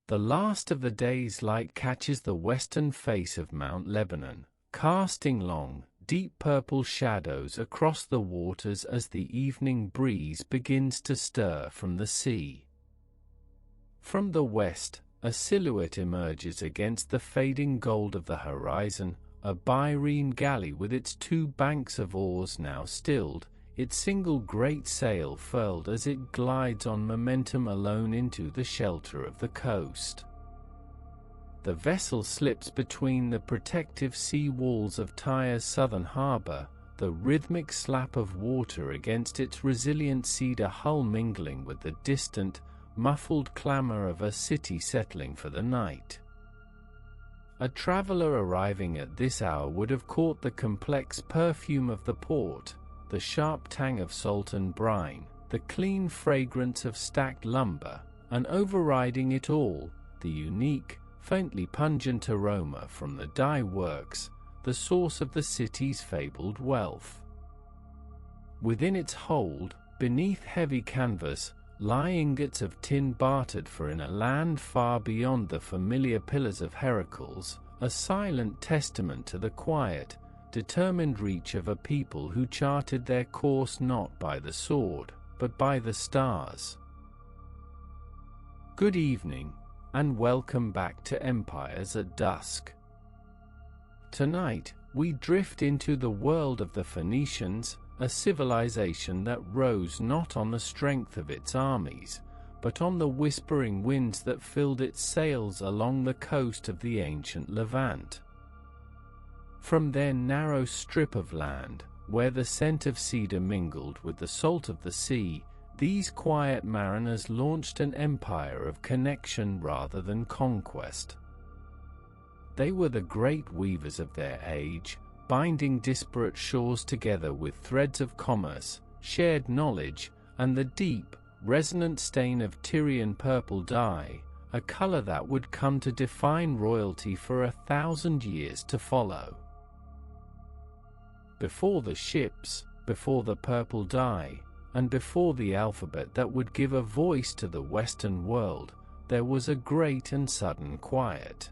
The last of the day's light catches the western face of Mount Lebanon, casting long, deep purple shadows across the waters as the evening breeze begins to stir from the sea. From the west, a silhouette emerges against the fading gold of the horizon, a byrene galley with its two banks of oars now stilled, its single great sail furled as it glides on momentum alone into the shelter of the coast. The vessel slips between the protective sea walls of Tyre's southern harbor, the rhythmic slap of water against its resilient cedar hull mingling with the distant, muffled clamor of a city settling for the night. A traveler arriving at this hour would have caught the complex perfume of the port, the sharp tang of salt and brine, the clean fragrance of stacked lumber, and overriding it all, the unique, faintly pungent aroma from the dye works, the source of the city's fabled wealth. Within its hold, beneath heavy canvas, lie ingots of tin bartered for in a land far beyond the familiar pillars of Heracles, a silent testament to the quiet, determined reach of a people who charted their course not by the sword, but by the stars. Good evening, and welcome back to Empires at Dusk. Tonight, we drift into the world of the Phoenicians, a civilization that rose not on the strength of its armies, but on the whispering winds that filled its sails along the coast of the ancient Levant. From their narrow strip of land, where the scent of cedar mingled with the salt of the sea, these quiet mariners launched an empire of connection rather than conquest. They were the great weavers of their age, binding disparate shores together with threads of commerce, shared knowledge, and the deep, resonant stain of Tyrian purple dye, a color that would come to define royalty for 1,000 years to follow. Before the ships, before the purple dye, and before the alphabet that would give a voice to the Western world, there was a great and sudden quiet.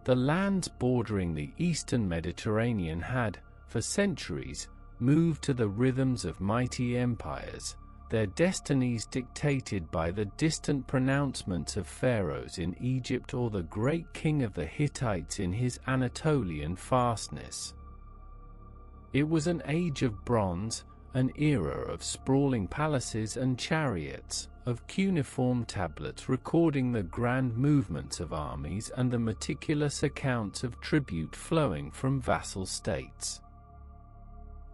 The lands bordering the eastern Mediterranean had, for centuries, moved to the rhythms of mighty empires, their destinies dictated by the distant pronouncements of pharaohs in Egypt or the great king of the Hittites in his Anatolian fastness. It was an age of bronze, an era of sprawling palaces and chariots, of cuneiform tablets recording the grand movements of armies and the meticulous accounts of tribute flowing from vassal states.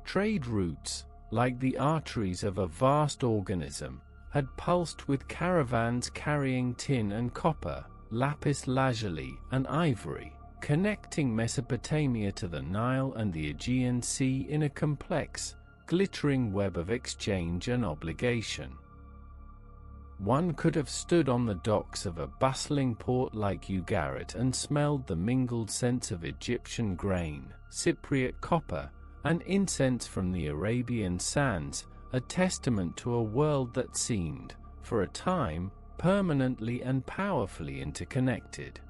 Trade routes, like the arteries of a vast organism, had pulsed with caravans carrying tin and copper, lapis lazuli, and ivory, connecting Mesopotamia to the Nile and the Aegean Sea in a complex, glittering web of exchange and obligation. One could have stood on the docks of a bustling port like Ugarit and smelled the mingled scents of Egyptian grain, Cypriot copper, and incense from the Arabian sands, a testament to a world that seemed, for a time, permanently and powerfully interconnected.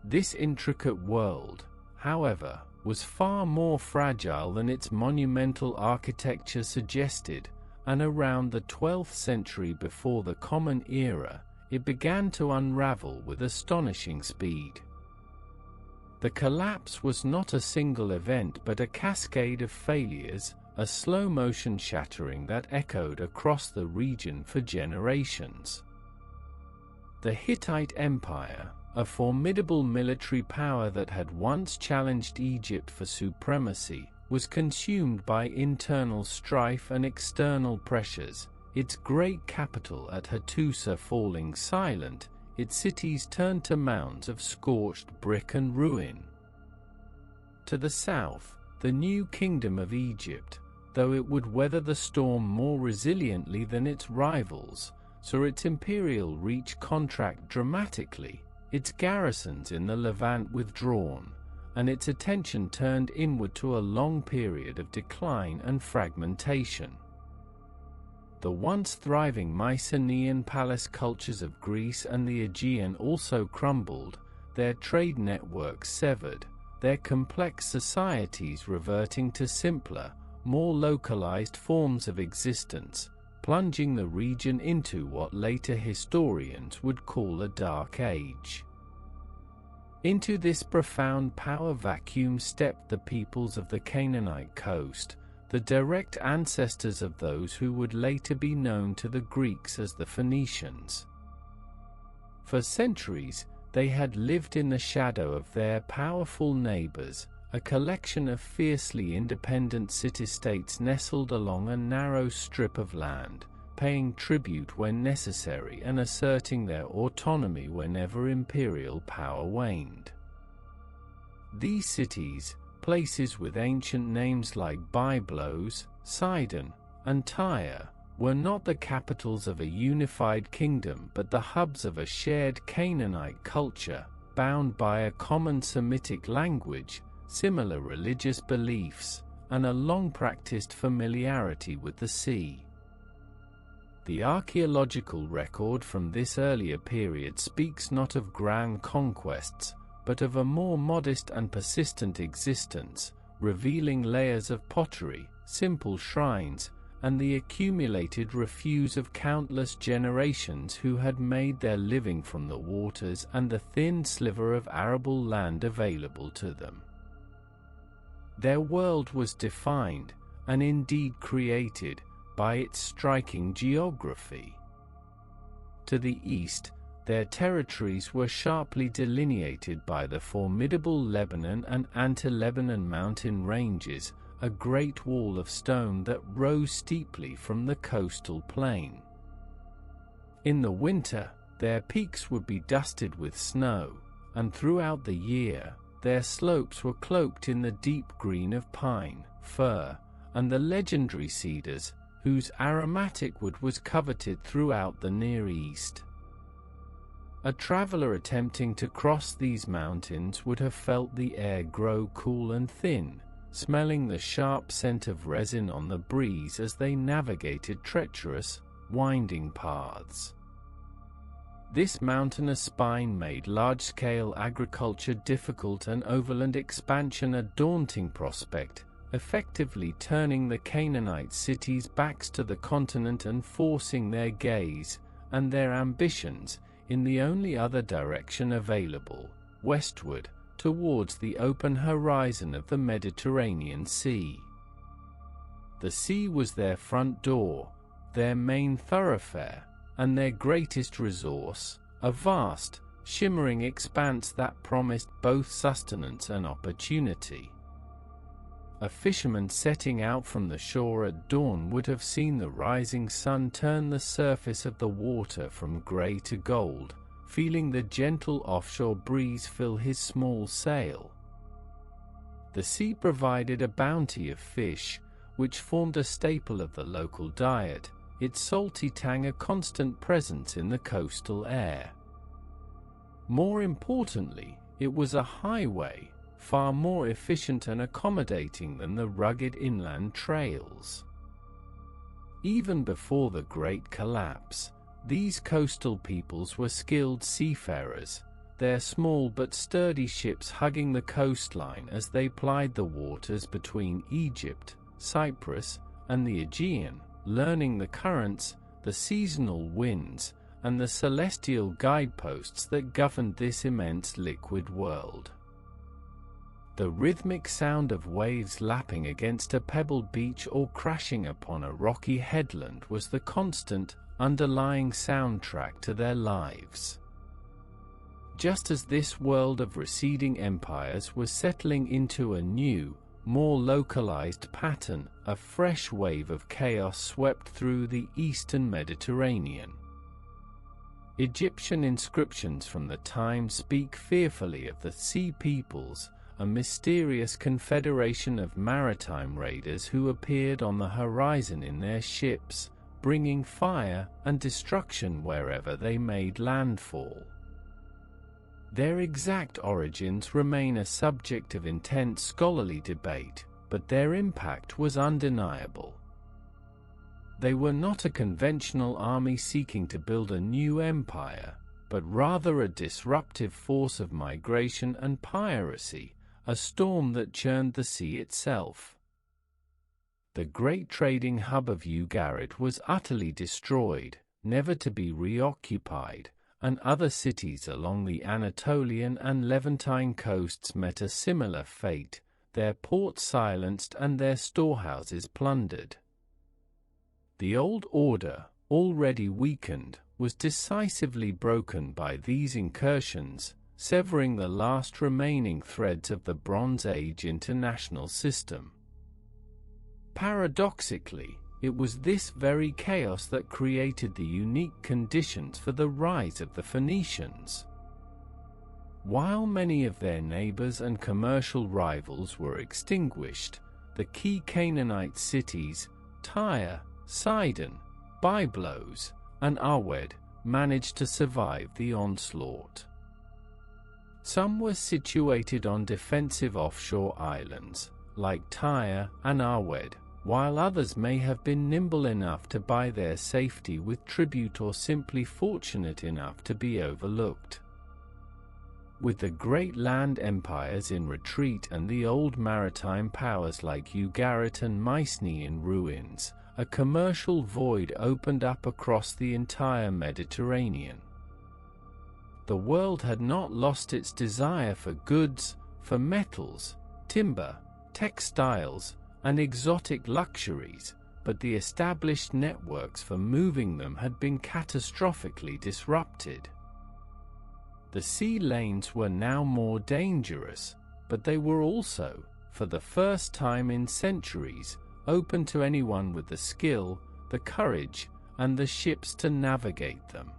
This intricate world, however, was far more fragile than its monumental architecture suggested, and around the 12th century before the Common Era, it began to unravel with astonishing speed. The collapse was not a single event but a cascade of failures, a slow-motion shattering that echoed across the region for generations. The Hittite Empire, a formidable military power that had once challenged Egypt for supremacy, was consumed by internal strife and external pressures, its great capital at Hattusa falling silent, its cities turned to mounds of scorched brick and ruin. To the south, the new kingdom of Egypt, though it would weather the storm more resiliently than its rivals, saw its imperial reach contract dramatically, its garrisons in the Levant withdrawn, and its attention turned inward to a long period of decline and fragmentation. The once thriving Mycenaean palace cultures of Greece and the Aegean also crumbled, their trade networks severed, their complex societies reverting to simpler, more localized forms of existence, plunging the region into what later historians would call a dark age. Into this profound power vacuum stepped the peoples of the Canaanite coast, the direct ancestors of those who would later be known to the Greeks as the Phoenicians. For centuries, they had lived in the shadow of their powerful neighbors, a collection of fiercely independent city-states nestled along a narrow strip of land, paying tribute when necessary and asserting their autonomy whenever imperial power waned. These cities, places with ancient names like Byblos, Sidon, and Tyre, were not the capitals of a unified kingdom but the hubs of a shared Canaanite culture, bound by a common Semitic language, similar religious beliefs, and a long-practiced familiarity with the sea. The archaeological record from this earlier period speaks not of grand conquests, but of a more modest and persistent existence, revealing layers of pottery, simple shrines, and the accumulated refuse of countless generations who had made their living from the waters and the thin sliver of arable land available to them. Their world was defined, and indeed created, by its striking geography. To the east, their territories were sharply delineated by the formidable Lebanon and Anti-Lebanon mountain ranges, a great wall of stone that rose steeply from the coastal plain. In the winter, their peaks would be dusted with snow, and throughout the year, their slopes were cloaked in the deep green of pine, fir, and the legendary cedars, whose aromatic wood was coveted throughout the Near East. A traveler attempting to cross these mountains would have felt the air grow cool and thin, smelling the sharp scent of resin on the breeze as they navigated treacherous, winding paths. This mountainous spine made large-scale agriculture difficult and overland expansion a daunting prospect, effectively turning the Canaanite cities' backs to the continent and forcing their gaze, and their ambitions, in the only other direction available, westward, towards the open horizon of the Mediterranean Sea. The sea was their front door, their main thoroughfare, and their greatest resource, a vast, shimmering expanse that promised both sustenance and opportunity. A fisherman setting out from the shore at dawn would have seen the rising sun turn the surface of the water from gray to gold, feeling the gentle offshore breeze fill his small sail. The sea provided a bounty of fish, which formed a staple of the local diet, its salty tang a constant presence in the coastal air. More importantly, it was a highway, far more efficient and accommodating than the rugged inland trails. Even before the Great Collapse, these coastal peoples were skilled seafarers, their small but sturdy ships hugging the coastline as they plied the waters between Egypt, Cyprus, and the Aegean, learning the currents, the seasonal winds, and the celestial guideposts that governed this immense liquid world. The rhythmic sound of waves lapping against a pebbled beach or crashing upon a rocky headland was the constant, underlying soundtrack to their lives. Just as this world of receding empires was settling into a new, more localized pattern, a fresh wave of chaos swept through the eastern Mediterranean. Egyptian inscriptions from the time speak fearfully of the Sea Peoples, a mysterious confederation of maritime raiders who appeared on the horizon in their ships, bringing fire and destruction wherever they made landfall. Their exact origins remain a subject of intense scholarly debate, but their impact was undeniable. They were not a conventional army seeking to build a new empire, but rather a disruptive force of migration and piracy, a storm that churned the sea itself. The great trading hub of Ugarit was utterly destroyed, never to be reoccupied, and other cities along the Anatolian and Levantine coasts met a similar fate, their ports silenced and their storehouses plundered. The old order, already weakened, was decisively broken by these incursions, severing the last remaining threads of the Bronze Age international system. Paradoxically, it was this very chaos that created the unique conditions for the rise of the Phoenicians. While many of their neighbors and commercial rivals were extinguished, the key Canaanite cities, Tyre, Sidon, Byblos, and Arwed, managed to survive the onslaught. Some were situated on defensive offshore islands, like Tyre and Arwed, while others may have been nimble enough to buy their safety with tribute or simply fortunate enough to be overlooked. With the great land empires in retreat and the old maritime powers like Ugarit and Mycenae in ruins, a commercial void opened up across the entire Mediterranean. The world had not lost its desire for goods, for metals, timber, textiles, and exotic luxuries, but the established networks for moving them had been catastrophically disrupted. The sea lanes were now more dangerous, but they were also, for the first time in centuries, open to anyone with the skill, the courage, and the ships to navigate them.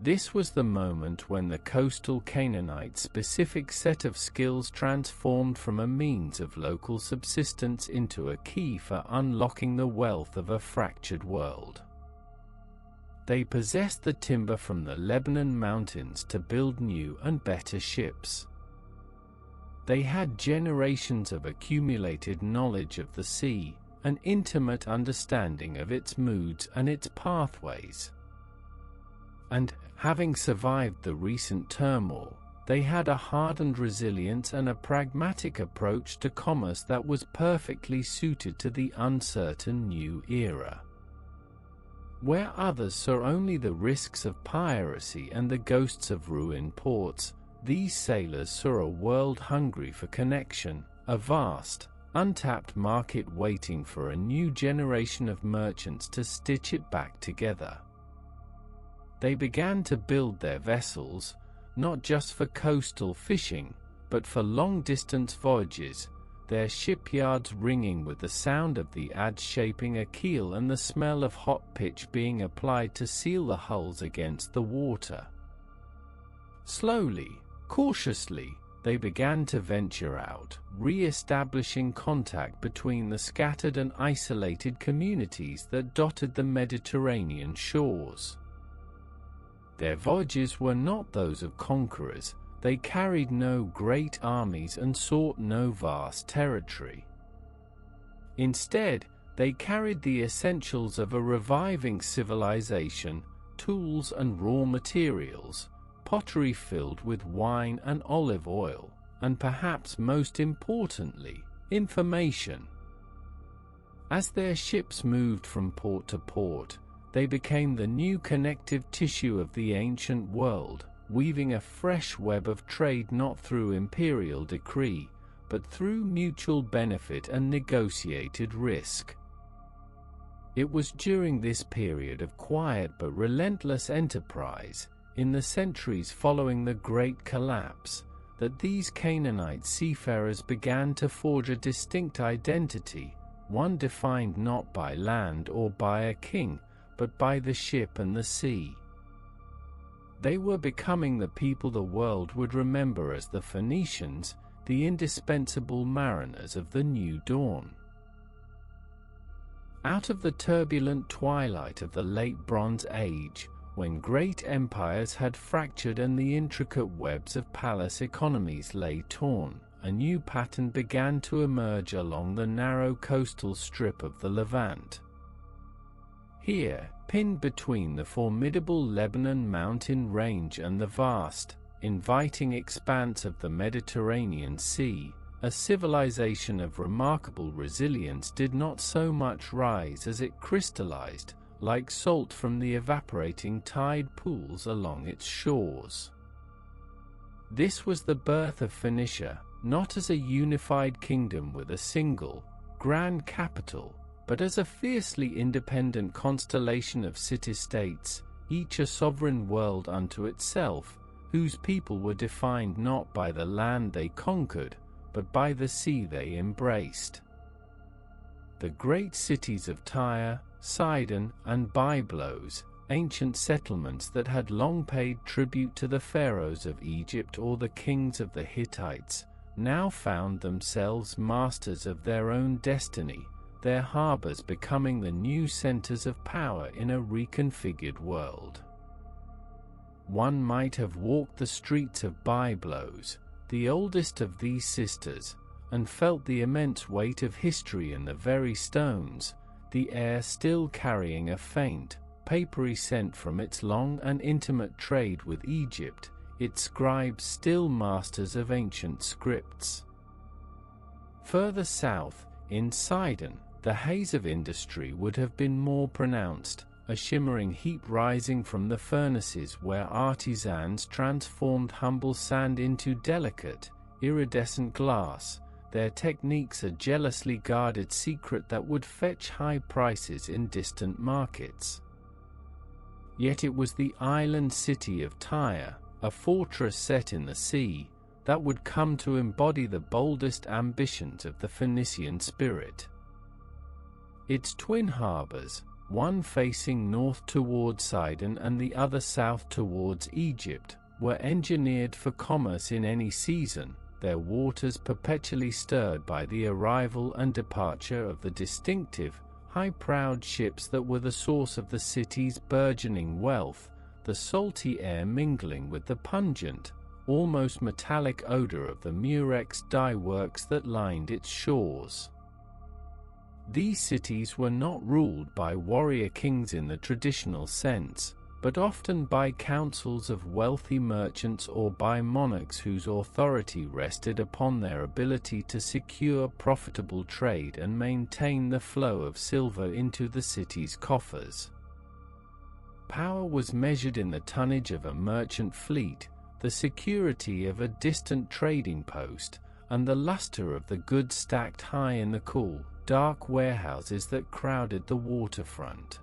This was the moment when the coastal Canaanite-specific set of skills transformed from a means of local subsistence into a key for unlocking the wealth of a fractured world. They possessed the timber from the Lebanon mountains to build new and better ships. They had generations of accumulated knowledge of the sea, an intimate understanding of its moods and its pathways. And, having survived the recent turmoil, they had a hardened resilience and a pragmatic approach to commerce that was perfectly suited to the uncertain new era. Where others saw only the risks of piracy and the ghosts of ruined ports, these sailors saw a world hungry for connection, a vast, untapped market waiting for a new generation of merchants to stitch it back together. They began to build their vessels, not just for coastal fishing, but for long-distance voyages, their shipyards ringing with the sound of the adze shaping a keel and the smell of hot pitch being applied to seal the hulls against the water. Slowly, cautiously, they began to venture out, re-establishing contact between the scattered and isolated communities that dotted the Mediterranean shores. Their voyages were not those of conquerors, they carried no great armies and sought no vast territory. Instead, they carried the essentials of a reviving civilization, tools and raw materials, pottery filled with wine and olive oil, and perhaps most importantly, information. As their ships moved from port to port, they became the new connective tissue of the ancient world, weaving a fresh web of trade not through imperial decree, but through mutual benefit and negotiated risk. It was during this period of quiet but relentless enterprise, in the centuries following the Great Collapse, that these Canaanite seafarers began to forge a distinct identity, one defined not by land or by a king, but by the ship and the sea. They were becoming the people the world would remember as the Phoenicians, the indispensable mariners of the new dawn. Out of the turbulent twilight of the late Bronze Age, when great empires had fractured and the intricate webs of palace economies lay torn, a new pattern began to emerge along the narrow coastal strip of the Levant. Here, pinned between the formidable Lebanon mountain range and the vast, inviting expanse of the Mediterranean Sea, a civilization of remarkable resilience did not so much rise as it crystallized, like salt from the evaporating tide pools along its shores. This was the birth of Phoenicia, not as a unified kingdom with a single, grand capital, but as a fiercely independent constellation of city-states, each a sovereign world unto itself, whose people were defined not by the land they conquered, but by the sea they embraced. The great cities of Tyre, Sidon, and Byblos, ancient settlements that had long paid tribute to the pharaohs of Egypt or the kings of the Hittites, now found themselves masters of their own destiny, their harbors becoming the new centers of power in a reconfigured world. One might have walked the streets of Byblos, the oldest of these sisters, and felt the immense weight of history in the very stones, the air still carrying a faint, papery scent from its long and intimate trade with Egypt, its scribes still masters of ancient scripts. Further south, in Sidon, the haze of industry would have been more pronounced, a shimmering heap rising from the furnaces where artisans transformed humble sand into delicate, iridescent glass, their techniques a jealously guarded secret that would fetch high prices in distant markets. Yet it was the island city of Tyre, a fortress set in the sea, that would come to embody the boldest ambitions of the Phoenician spirit. Its twin harbors, one facing north towards Sidon and the other south towards Egypt, were engineered for commerce in any season, their waters perpetually stirred by the arrival and departure of the distinctive, high-prowed ships that were the source of the city's burgeoning wealth, the salty air mingling with the pungent, almost metallic odor of the murex dye works that lined its shores. These cities were not ruled by warrior kings in the traditional sense, but often by councils of wealthy merchants or by monarchs whose authority rested upon their ability to secure profitable trade and maintain the flow of silver into the city's coffers. Power was measured in the tonnage of a merchant fleet, the security of a distant trading post, and the luster of the goods stacked high in the cool, dark warehouses that crowded the waterfront.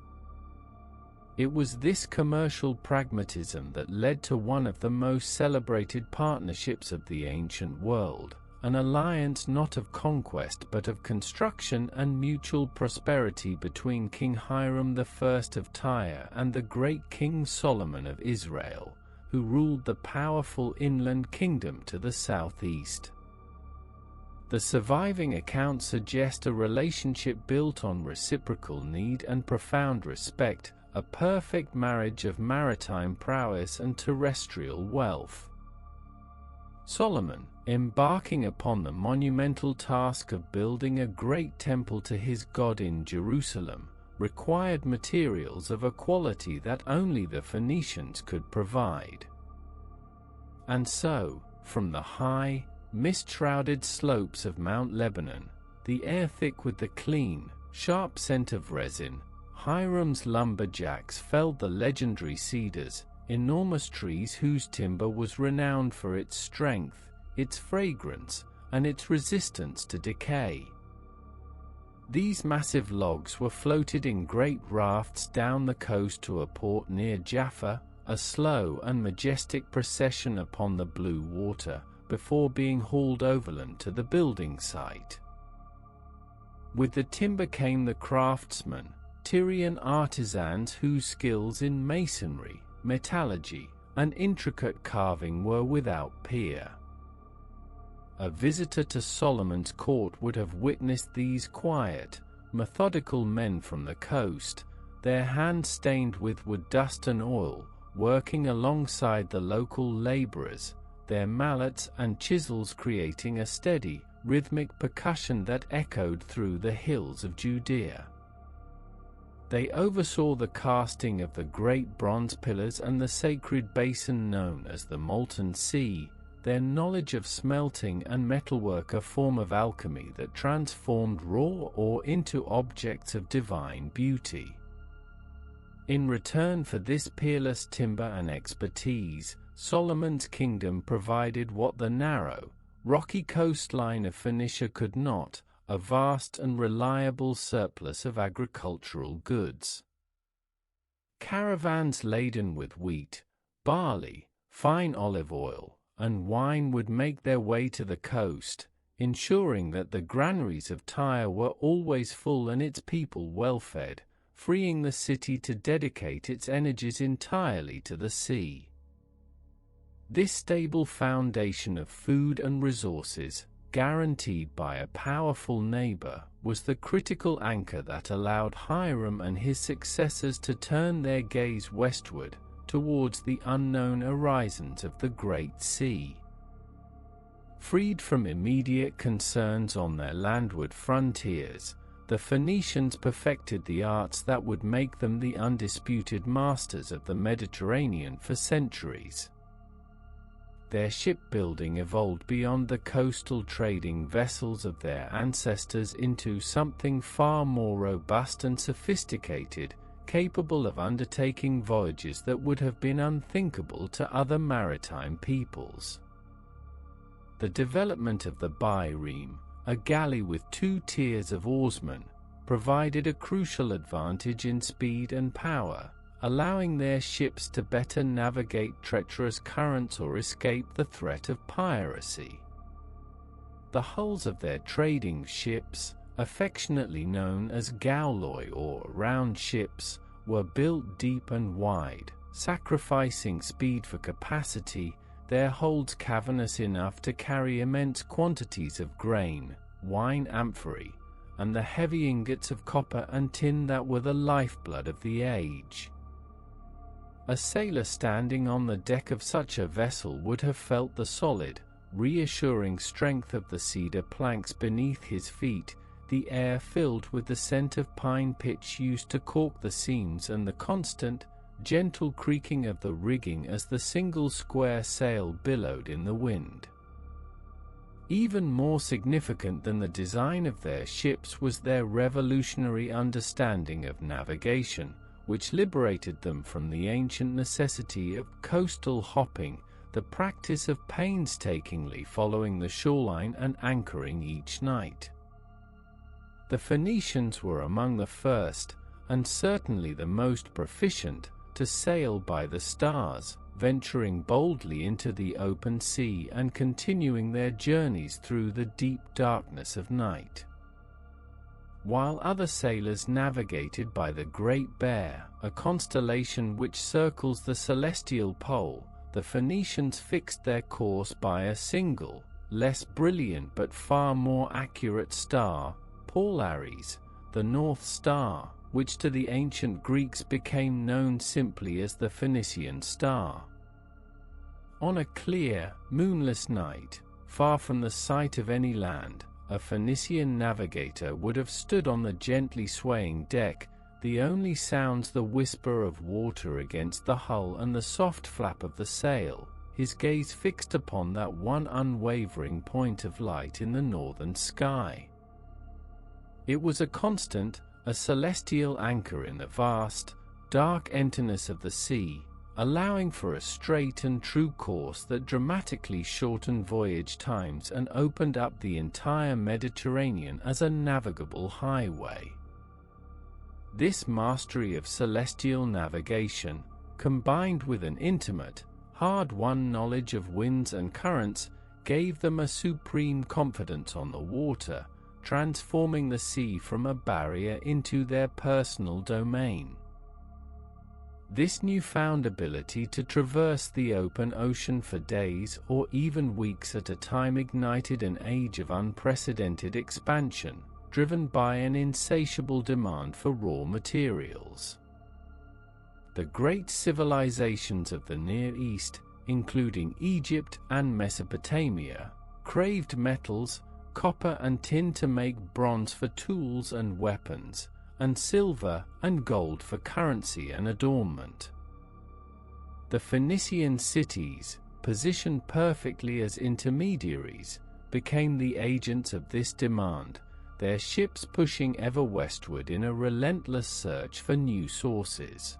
It was this commercial pragmatism that led to one of the most celebrated partnerships of the ancient world, an alliance not of conquest but of construction and mutual prosperity between King Hiram I of Tyre and the great King Solomon of Israel, who ruled the powerful inland kingdom to the southeast. The surviving accounts suggest a relationship built on reciprocal need and profound respect, a perfect marriage of maritime prowess and terrestrial wealth. Solomon, embarking upon the monumental task of building a great temple to his God in Jerusalem, required materials of a quality that only the Phoenicians could provide. And so, from the high, mist-shrouded slopes of Mount Lebanon, the air thick with the clean, sharp scent of resin, Hiram's lumberjacks felled the legendary cedars, enormous trees whose timber was renowned for its strength, its fragrance, and its resistance to decay. These massive logs were floated in great rafts down the coast to a port near Jaffa, a slow and majestic procession upon the blue water, before being hauled overland to the building site. With the timber came the craftsmen, Tyrian artisans whose skills in masonry, metallurgy, and intricate carving were without peer. A visitor to Solomon's court would have witnessed these quiet, methodical men from the coast, their hands stained with wood dust and oil, working alongside the local laborers, their mallets and chisels creating a steady, rhythmic percussion that echoed through the hills of Judea. They oversaw the casting of the great bronze pillars and the sacred basin known as the Molten Sea. Their knowledge of smelting and metalwork, a form of alchemy that transformed raw ore into objects of divine beauty. In return for this peerless timber and expertise, Solomon's kingdom provided what the narrow, rocky coastline of Phoenicia could not: a vast and reliable surplus of agricultural goods. Caravans laden with wheat, barley, fine olive oil, and wine would make their way to the coast, ensuring that the granaries of Tyre were always full and its people well-fed, freeing the city to dedicate its energies entirely to the sea. This stable foundation of food and resources, guaranteed by a powerful neighbor, was the critical anchor that allowed Hiram and his successors to turn their gaze westward, towards the unknown horizons of the Great Sea. Freed from immediate concerns on their landward frontiers, the Phoenicians perfected the arts that would make them the undisputed masters of the Mediterranean for centuries. Their shipbuilding evolved beyond the coastal trading vessels of their ancestors into something far more robust and sophisticated, capable of undertaking voyages that would have been unthinkable to other maritime peoples. The development of the bireme, a galley with 2 tiers of oarsmen, provided a crucial advantage in speed and power, allowing their ships to better navigate treacherous currents or escape the threat of piracy. The hulls of their trading ships, affectionately known as gaulloi or round ships, were built deep and wide, sacrificing speed for capacity, their holds cavernous enough to carry immense quantities of grain, wine amphorae, and the heavy ingots of copper and tin that were the lifeblood of the age. A sailor standing on the deck of such a vessel would have felt the solid, reassuring strength of the cedar planks beneath his feet, the air filled with the scent of pine pitch used to caulk the seams, and the constant, gentle creaking of the rigging as the single square sail billowed in the wind. Even more significant than the design of their ships was their revolutionary understanding of navigation, which liberated them from the ancient necessity of coastal hopping, the practice of painstakingly following the shoreline and anchoring each night. The Phoenicians were among the first, and certainly the most proficient, to sail by the stars, venturing boldly into the open sea and continuing their journeys through the deep darkness of night. While other sailors navigated by the Great Bear, a constellation which circles the celestial pole, the Phoenicians fixed their course by a single, less brilliant but far more accurate star, Polaris, the North Star, which to the ancient Greeks became known simply as the Phoenician star. On a clear, moonless night, far from the sight of any land, a Phoenician navigator would have stood on the gently swaying deck, the only sounds the whisper of water against the hull and the soft flap of the sail, his gaze fixed upon that one unwavering point of light in the northern sky. It was a constant, a celestial anchor in the vast, dark emptiness of the sea, allowing for a straight and true course that dramatically shortened voyage times and opened up the entire Mediterranean as a navigable highway. This mastery of celestial navigation, combined with an intimate, hard-won knowledge of winds and currents, gave them a supreme confidence on the water, transforming the sea from a barrier into their personal domain. This newfound ability to traverse the open ocean for days or even weeks at a time ignited an age of unprecedented expansion, driven by an insatiable demand for raw materials. The great civilizations of the Near East, including Egypt and Mesopotamia, craved metals, copper and tin to make bronze for tools and weapons, and silver and gold for currency and adornment. The Phoenician cities, positioned perfectly as intermediaries, became the agents of this demand, their ships pushing ever westward in a relentless search for new sources.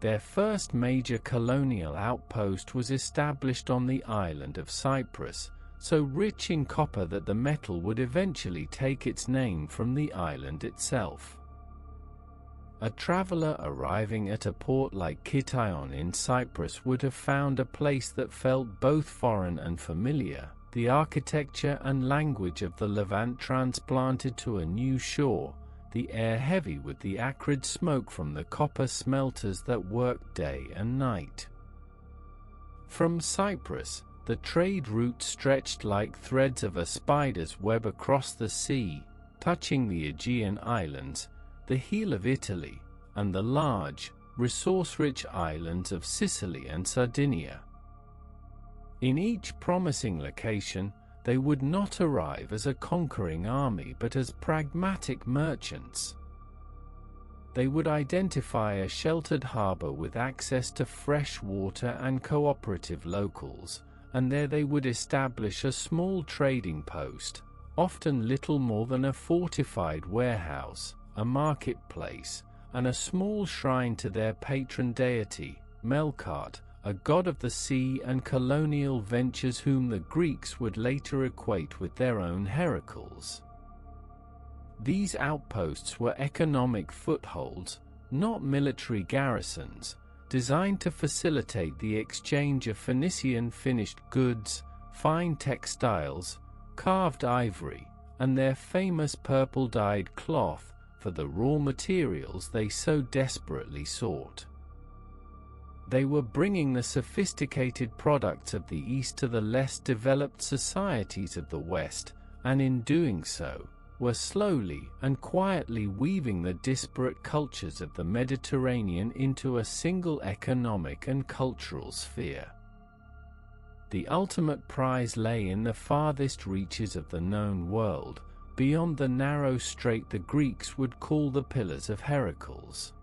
Their first major colonial outpost was established on the island of Cyprus, so rich in copper that the metal would eventually take its name from the island itself. A traveler arriving at a port like Kition in Cyprus would have found a place that felt both foreign and familiar, the architecture and language of the Levant transplanted to a new shore, the air heavy with the acrid smoke from the copper smelters that worked day and night. From Cyprus, the trade route stretched like threads of a spider's web across the sea, touching the Aegean islands, the heel of Italy, and the large, resource-rich islands of Sicily and Sardinia. In each promising location, they would not arrive as a conquering army but as pragmatic merchants. They would identify a sheltered harbor with access to fresh water and cooperative locals, and there they would establish a small trading post, often little more than a fortified warehouse, a marketplace, and a small shrine to their patron deity, Melkart, a god of the sea and colonial ventures whom the Greeks would later equate with their own Heracles. These outposts were economic footholds, not military garrisons, designed to facilitate the exchange of Phoenician finished goods, fine textiles, carved ivory, and their famous purple-dyed cloth, for the raw materials they so desperately sought. They were bringing the sophisticated products of the East to the less developed societies of the West, and in doing so, were slowly and quietly weaving the disparate cultures of the Mediterranean into a single economic and cultural sphere. The ultimate prize lay in the farthest reaches of the known world, beyond the narrow strait the Greeks would call the Pillars of Heracles.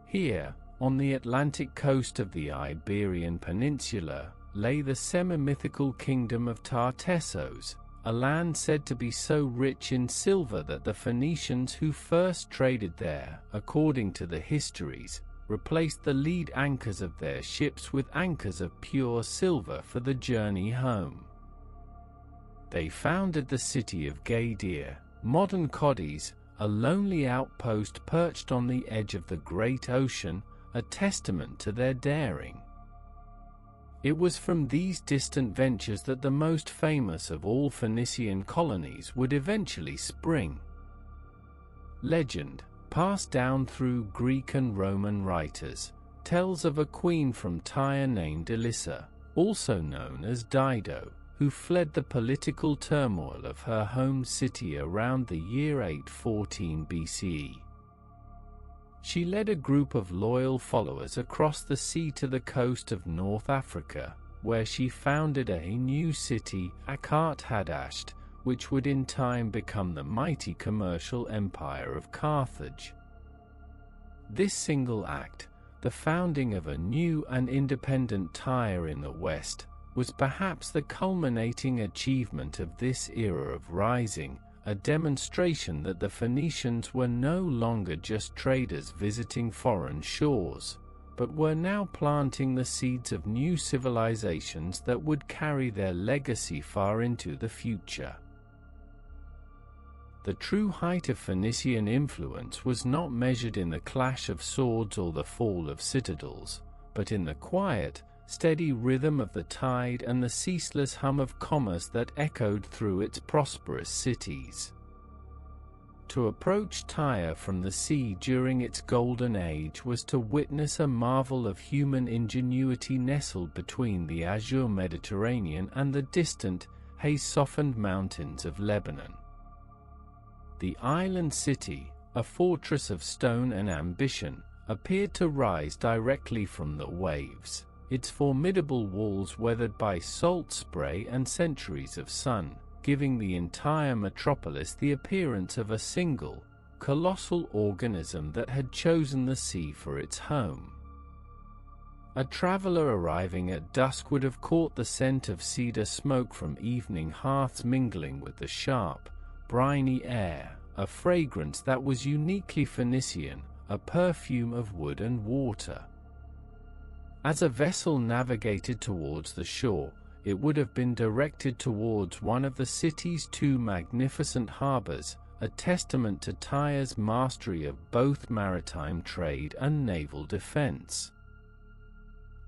Here, on the Atlantic coast of the Iberian Peninsula, lay the semi-mythical kingdom of Tartessos, a land said to be so rich in silver that the Phoenicians who first traded there, according to the histories, replaced the lead anchors of their ships with anchors of pure silver for the journey home. They founded the city of Gadir, modern Cadiz, a lonely outpost perched on the edge of the great ocean, a testament to their daring. It was from these distant ventures that the most famous of all Phoenician colonies would eventually spring. Legend, passed down through Greek and Roman writers, tells of a queen from Tyre named Elissa, also known as Dido, who fled the political turmoil of her home city around the year 814 BCE. She led a group of loyal followers across the sea to the coast of North Africa, where she founded a new city, Akart-Hadasht, which would in time become the mighty commercial empire of Carthage. This single act, the founding of a new and independent Tyre in the west, was perhaps the culminating achievement of this era of rising, a demonstration that the Phoenicians were no longer just traders visiting foreign shores, but were now planting the seeds of new civilizations that would carry their legacy far into the future. The true height of Phoenician influence was not measured in the clash of swords or the fall of citadels, but in the quiet, steady rhythm of the tide and the ceaseless hum of commerce that echoed through its prosperous cities. To approach Tyre from the sea during its golden age was to witness a marvel of human ingenuity nestled between the azure Mediterranean and the distant, haze-softened mountains of Lebanon. The island city, a fortress of stone and ambition, appeared to rise directly from the waves, its formidable walls weathered by salt spray and centuries of sun, giving the entire metropolis the appearance of a single, colossal organism that had chosen the sea for its home. A traveler arriving at dusk would have caught the scent of cedar smoke from evening hearths mingling with the sharp, briny air, a fragrance that was uniquely Phoenician, a perfume of wood and water. As a vessel navigated towards the shore, it would have been directed towards one of the city's two magnificent harbors, a testament to Tyre's mastery of both maritime trade and naval defense.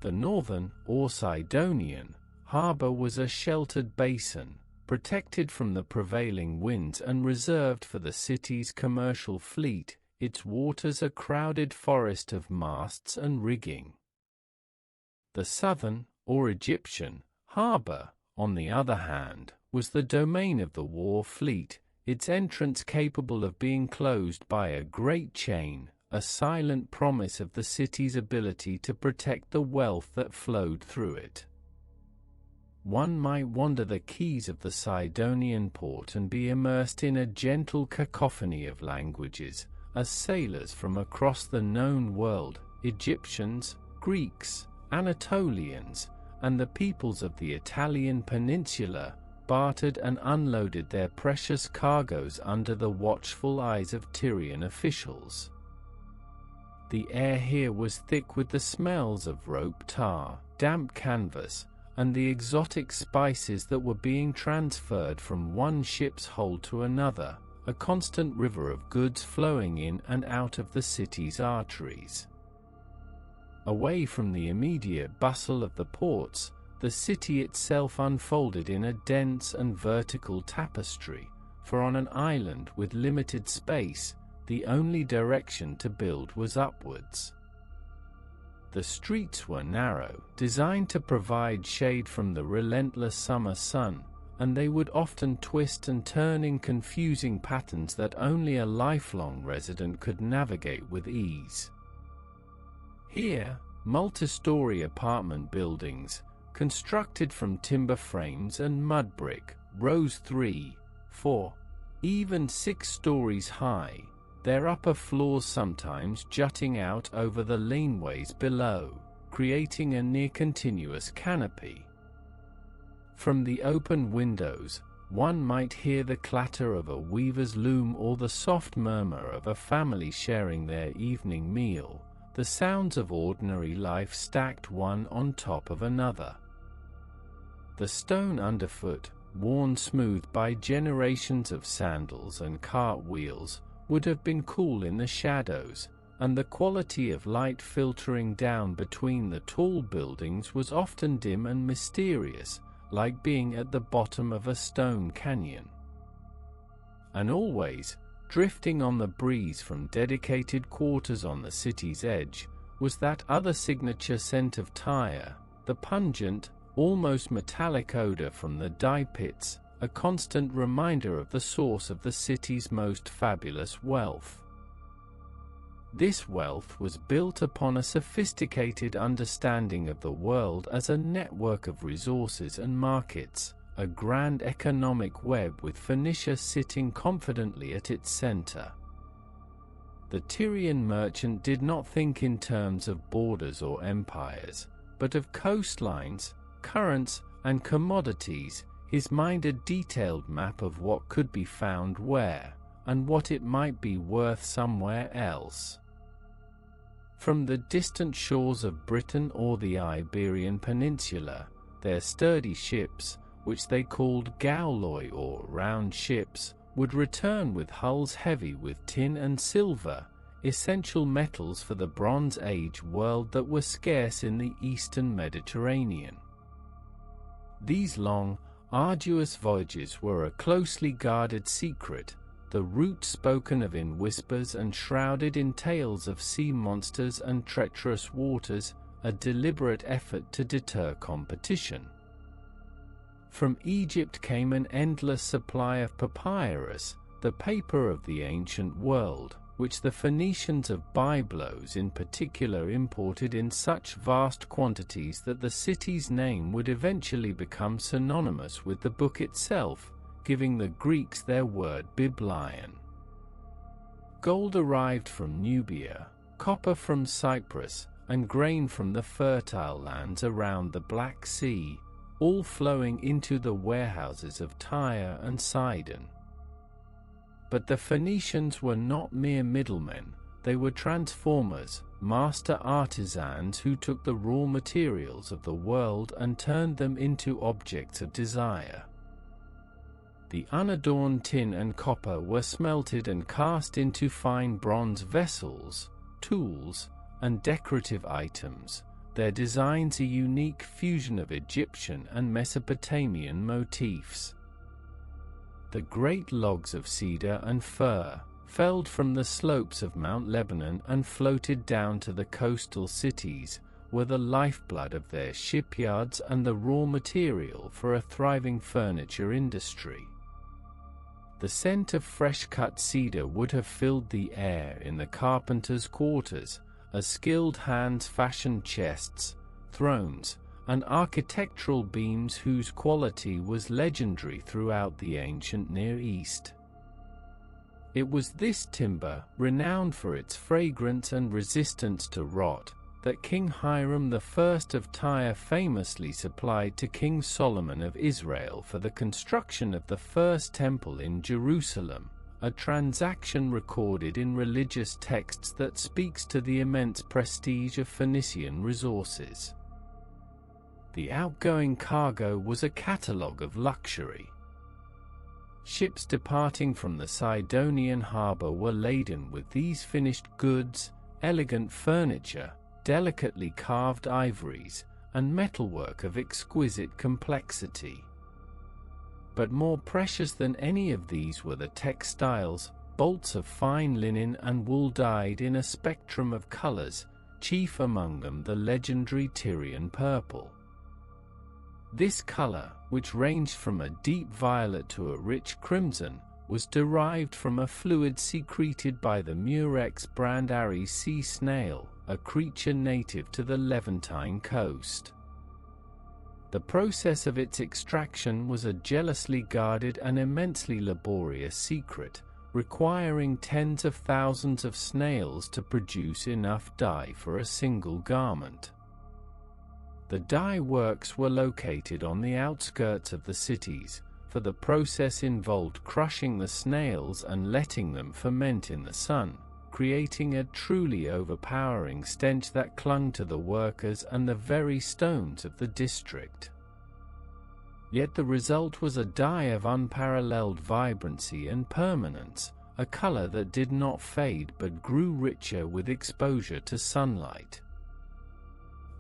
The northern, or Sidonian, harbor was a sheltered basin, protected from the prevailing winds and reserved for the city's commercial fleet, its waters a crowded forest of masts and rigging. The southern, or Egyptian, harbor, on the other hand, was the domain of the war fleet, its entrance capable of being closed by a great chain, a silent promise of the city's ability to protect the wealth that flowed through it. One might wander the quays of the Sidonian port and be immersed in a gentle cacophony of languages, as sailors from across the known world, Egyptians, Greeks, Anatolians, and the peoples of the Italian peninsula, bartered and unloaded their precious cargoes under the watchful eyes of Tyrian officials. The air here was thick with the smells of rope tar, damp canvas, and the exotic spices that were being transferred from one ship's hold to another, a constant river of goods flowing in and out of the city's arteries. Away from the immediate bustle of the ports, the city itself unfolded in a dense and vertical tapestry, for on an island with limited space, the only direction to build was upwards. The streets were narrow, designed to provide shade from the relentless summer sun, and they would often twist and turn in confusing patterns that only a lifelong resident could navigate with ease. Here, multi-story apartment buildings, constructed from timber frames and mud brick, rose 3, 4, even 6 stories high, their upper floors sometimes jutting out over the laneways below, creating a near-continuous canopy. From the open windows, one might hear the clatter of a weaver's loom or the soft murmur of a family sharing their evening meal, the sounds of ordinary life stacked one on top of another. The stone underfoot, worn smooth by generations of sandals and cartwheels, would have been cool in the shadows, and the quality of light filtering down between the tall buildings was often dim and mysterious, like being at the bottom of a stone canyon. And always, drifting on the breeze from dedicated quarters on the city's edge, was that other signature scent of Tyre, the pungent, almost metallic odor from the dye pits, a constant reminder of the source of the city's most fabulous wealth. This wealth was built upon a sophisticated understanding of the world as a network of resources and markets, a grand economic web with Phoenicia sitting confidently at its center. The Tyrian merchant did not think in terms of borders or empires, but of coastlines, currents, and commodities, his mind a detailed map of what could be found where, and what it might be worth somewhere else. From the distant shores of Britain or the Iberian Peninsula, their sturdy ships, which they called gaulloi or round ships, would return with hulls heavy with tin and silver, essential metals for the Bronze Age world that were scarce in the eastern Mediterranean. These long, arduous voyages were a closely guarded secret, the route spoken of in whispers and shrouded in tales of sea monsters and treacherous waters, a deliberate effort to deter competition. From Egypt came an endless supply of papyrus, the paper of the ancient world, which the Phoenicians of Byblos in particular imported in such vast quantities that the city's name would eventually become synonymous with the book itself, giving the Greeks their word biblion. Gold arrived from Nubia, copper from Cyprus, and grain from the fertile lands around the Black Sea, all flowing into the warehouses of Tyre and Sidon. But the Phoenicians were not mere middlemen, they were transformers, master artisans who took the raw materials of the world and turned them into objects of desire. The unadorned tin and copper were smelted and cast into fine bronze vessels, tools, and decorative items, their designs a unique fusion of Egyptian and Mesopotamian motifs. The great logs of cedar and fir, felled from the slopes of Mount Lebanon and floated down to the coastal cities, were the lifeblood of their shipyards and the raw material for a thriving furniture industry. The scent of fresh-cut cedar would have filled the air in the carpenter's quarters, as skilled hands fashioned chests, thrones, and architectural beams whose quality was legendary throughout the ancient Near East. It was this timber, renowned for its fragrance and resistance to rot, that King Hiram I of Tyre famously supplied to King Solomon of Israel for the construction of the first temple in Jerusalem, a transaction recorded in religious texts that speaks to the immense prestige of Phoenician resources. The outgoing cargo was a catalogue of luxury. Ships departing from the Sidonian harbor were laden with these finished goods, elegant furniture, delicately carved ivories, and metalwork of exquisite complexity. But more precious than any of these were the textiles, bolts of fine linen and wool dyed in a spectrum of colors, chief among them the legendary Tyrian purple. This color, which ranged from a deep violet to a rich crimson, was derived from a fluid secreted by the murex brandari sea snail, a creature native to the Levantine coast. The process of its extraction was a jealously guarded and immensely laborious secret, requiring tens of thousands of snails to produce enough dye for a single garment. The dye works were located on the outskirts of the cities, for the process involved crushing the snails and letting them ferment in the sun, creating a truly overpowering stench that clung to the workers and the very stones of the district. Yet the result was a dye of unparalleled vibrancy and permanence, a color that did not fade but grew richer with exposure to sunlight.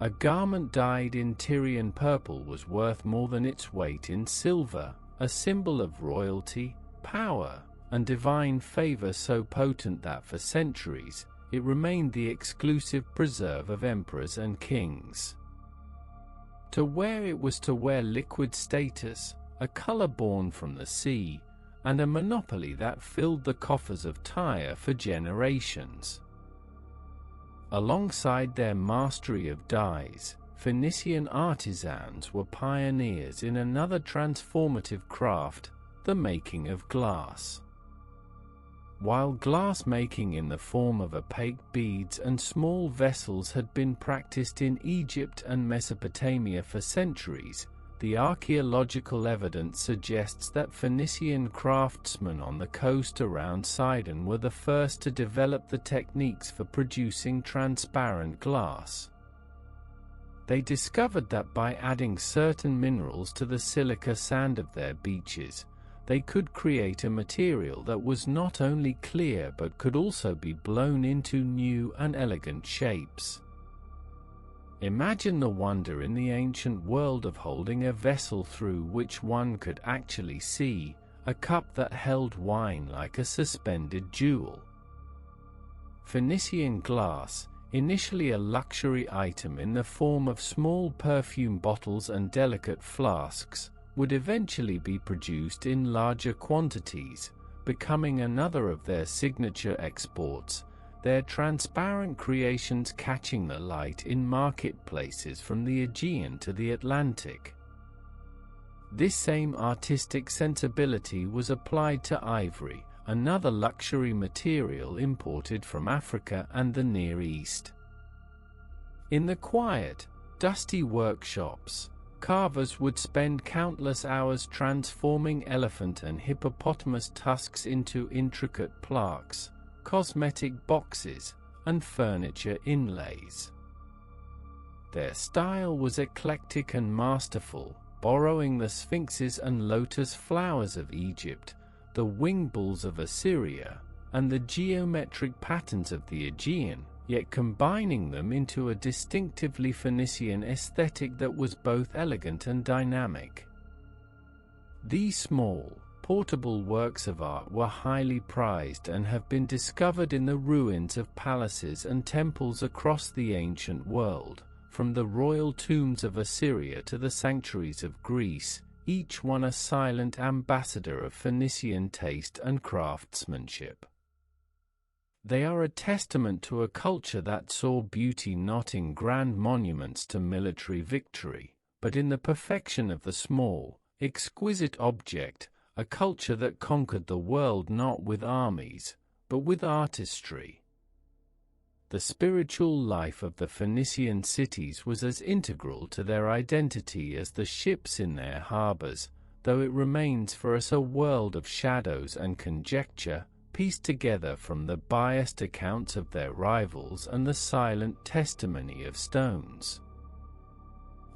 A garment dyed in Tyrian purple was worth more than its weight in silver, a symbol of royalty, power, and divine favor so potent that for centuries, it remained the exclusive preserve of emperors and kings. To wear it was to wear liquid status, a color born from the sea, and a monopoly that filled the coffers of Tyre for generations. Alongside their mastery of dyes, Phoenician artisans were pioneers in another transformative craft, the making of glass. While glass making in the form of opaque beads and small vessels had been practiced in Egypt and Mesopotamia for centuries, the archaeological evidence suggests that Phoenician craftsmen on the coast around Sidon were the first to develop the techniques for producing transparent glass. They discovered that by adding certain minerals to the silica sand of their beaches, they could create a material that was not only clear but could also be blown into new and elegant shapes. Imagine the wonder in the ancient world of holding a vessel through which one could actually see, a cup that held wine like a suspended jewel. Phoenician glass, initially a luxury item in the form of small perfume bottles and delicate flasks, would eventually be produced in larger quantities, becoming another of their signature exports, their transparent creations catching the light in marketplaces from the Aegean to the Atlantic. This same artistic sensibility was applied to ivory, another luxury material imported from Africa and the Near East. In the quiet, dusty workshops, carvers would spend countless hours transforming elephant and hippopotamus tusks into intricate plaques, cosmetic boxes, and furniture inlays. Their style was eclectic and masterful, borrowing the sphinxes and lotus flowers of Egypt, the wing bulls of Assyria, and the geometric patterns of the Aegean, yet combining them into a distinctively Phoenician aesthetic that was both elegant and dynamic. These small, portable works of art were highly prized and have been discovered in the ruins of palaces and temples across the ancient world, from the royal tombs of Assyria to the sanctuaries of Greece, each one a silent ambassador of Phoenician taste and craftsmanship. They are a testament to a culture that saw beauty not in grand monuments to military victory, but in the perfection of the small, exquisite object, a culture that conquered the world not with armies, but with artistry. The spiritual life of the Phoenician cities was as integral to their identity as the ships in their harbors, though it remains for us a world of shadows and conjecture, pieced together from the biased accounts of their rivals and the silent testimony of stones.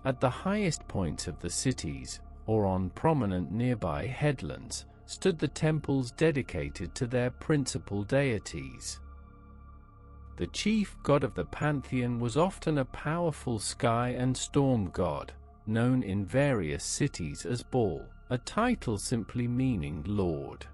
At the highest points of the cities, or on prominent nearby headlands, stood the temples dedicated to their principal deities. The chief god of the pantheon was often a powerful sky and storm god, known in various cities as Baal, a title simply meaning lord.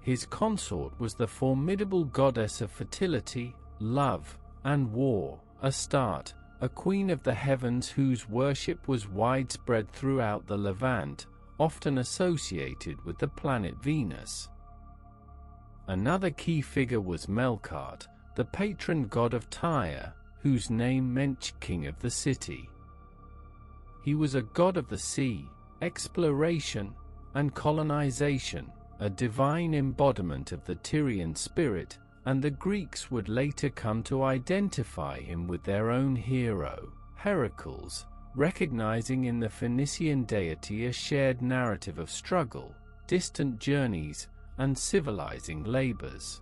His consort was the formidable goddess of fertility, love, and war, Astarte, a queen of the heavens whose worship was widespread throughout the Levant, often associated with the planet Venus. Another key figure was Melkart, the patron god of Tyre, whose name meant king of the city. He was a god of the sea, exploration, and colonization, a divine embodiment of the Tyrian spirit, and the Greeks would later come to identify him with their own hero, Heracles, recognizing in the Phoenician deity a shared narrative of struggle, distant journeys, and civilizing labors.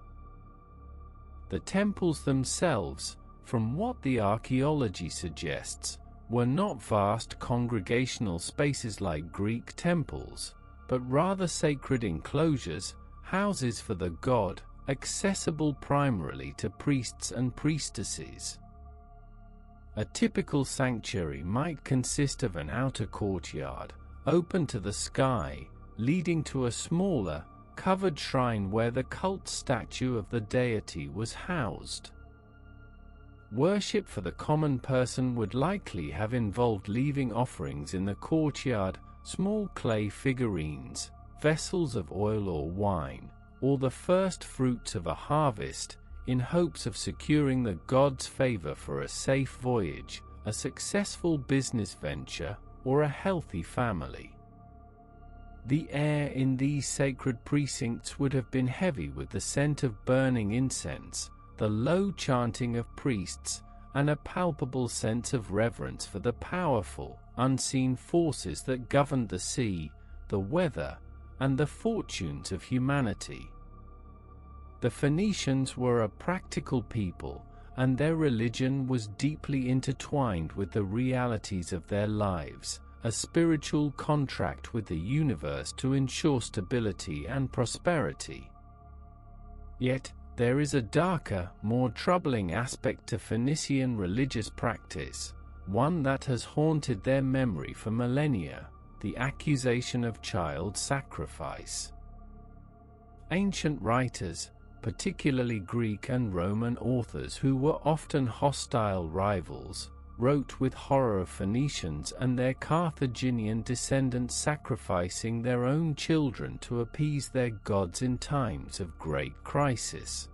The temples themselves, from what the archaeology suggests, were not vast congregational spaces like Greek temples, but rather sacred enclosures, houses for the god, accessible primarily to priests and priestesses. A typical sanctuary might consist of an outer courtyard, open to the sky, leading to a smaller, covered shrine where the cult statue of the deity was housed. Worship for the common person would likely have involved leaving offerings in the courtyard, small clay figurines, vessels of oil or wine, or the first fruits of a harvest, in hopes of securing the god's favor for a safe voyage, a successful business venture, or a healthy family. The air in these sacred precincts would have been heavy with the scent of burning incense, the low chanting of priests, and a palpable sense of reverence for the powerful, unseen forces that governed the sea, the weather, and the fortunes of humanity. The Phoenicians were a practical people, and their religion was deeply intertwined with the realities of their lives, a spiritual contract with the universe to ensure stability and prosperity. Yet, there is a darker, more troubling aspect to Phoenician religious practice, one that has haunted their memory for millennia: the accusation of child sacrifice. Ancient writers, particularly Greek and Roman authors who were often hostile rivals, wrote with horror of Phoenicians and their Carthaginian descendants sacrificing their own children to appease their gods in times of great crisis.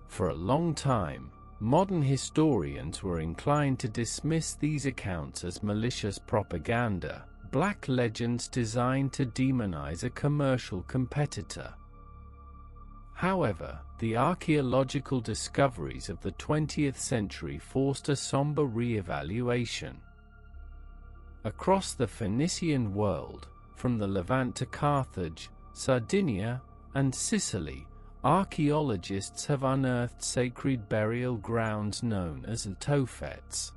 For a long time, modern historians were inclined to dismiss these accounts as malicious propaganda, black legends designed to demonize a commercial competitor. However, the archaeological discoveries of the 20th century forced a somber re-evaluation. Across the Phoenician world, from the Levant to Carthage, Sardinia, and Sicily, archaeologists have unearthed sacred burial grounds known as tophets.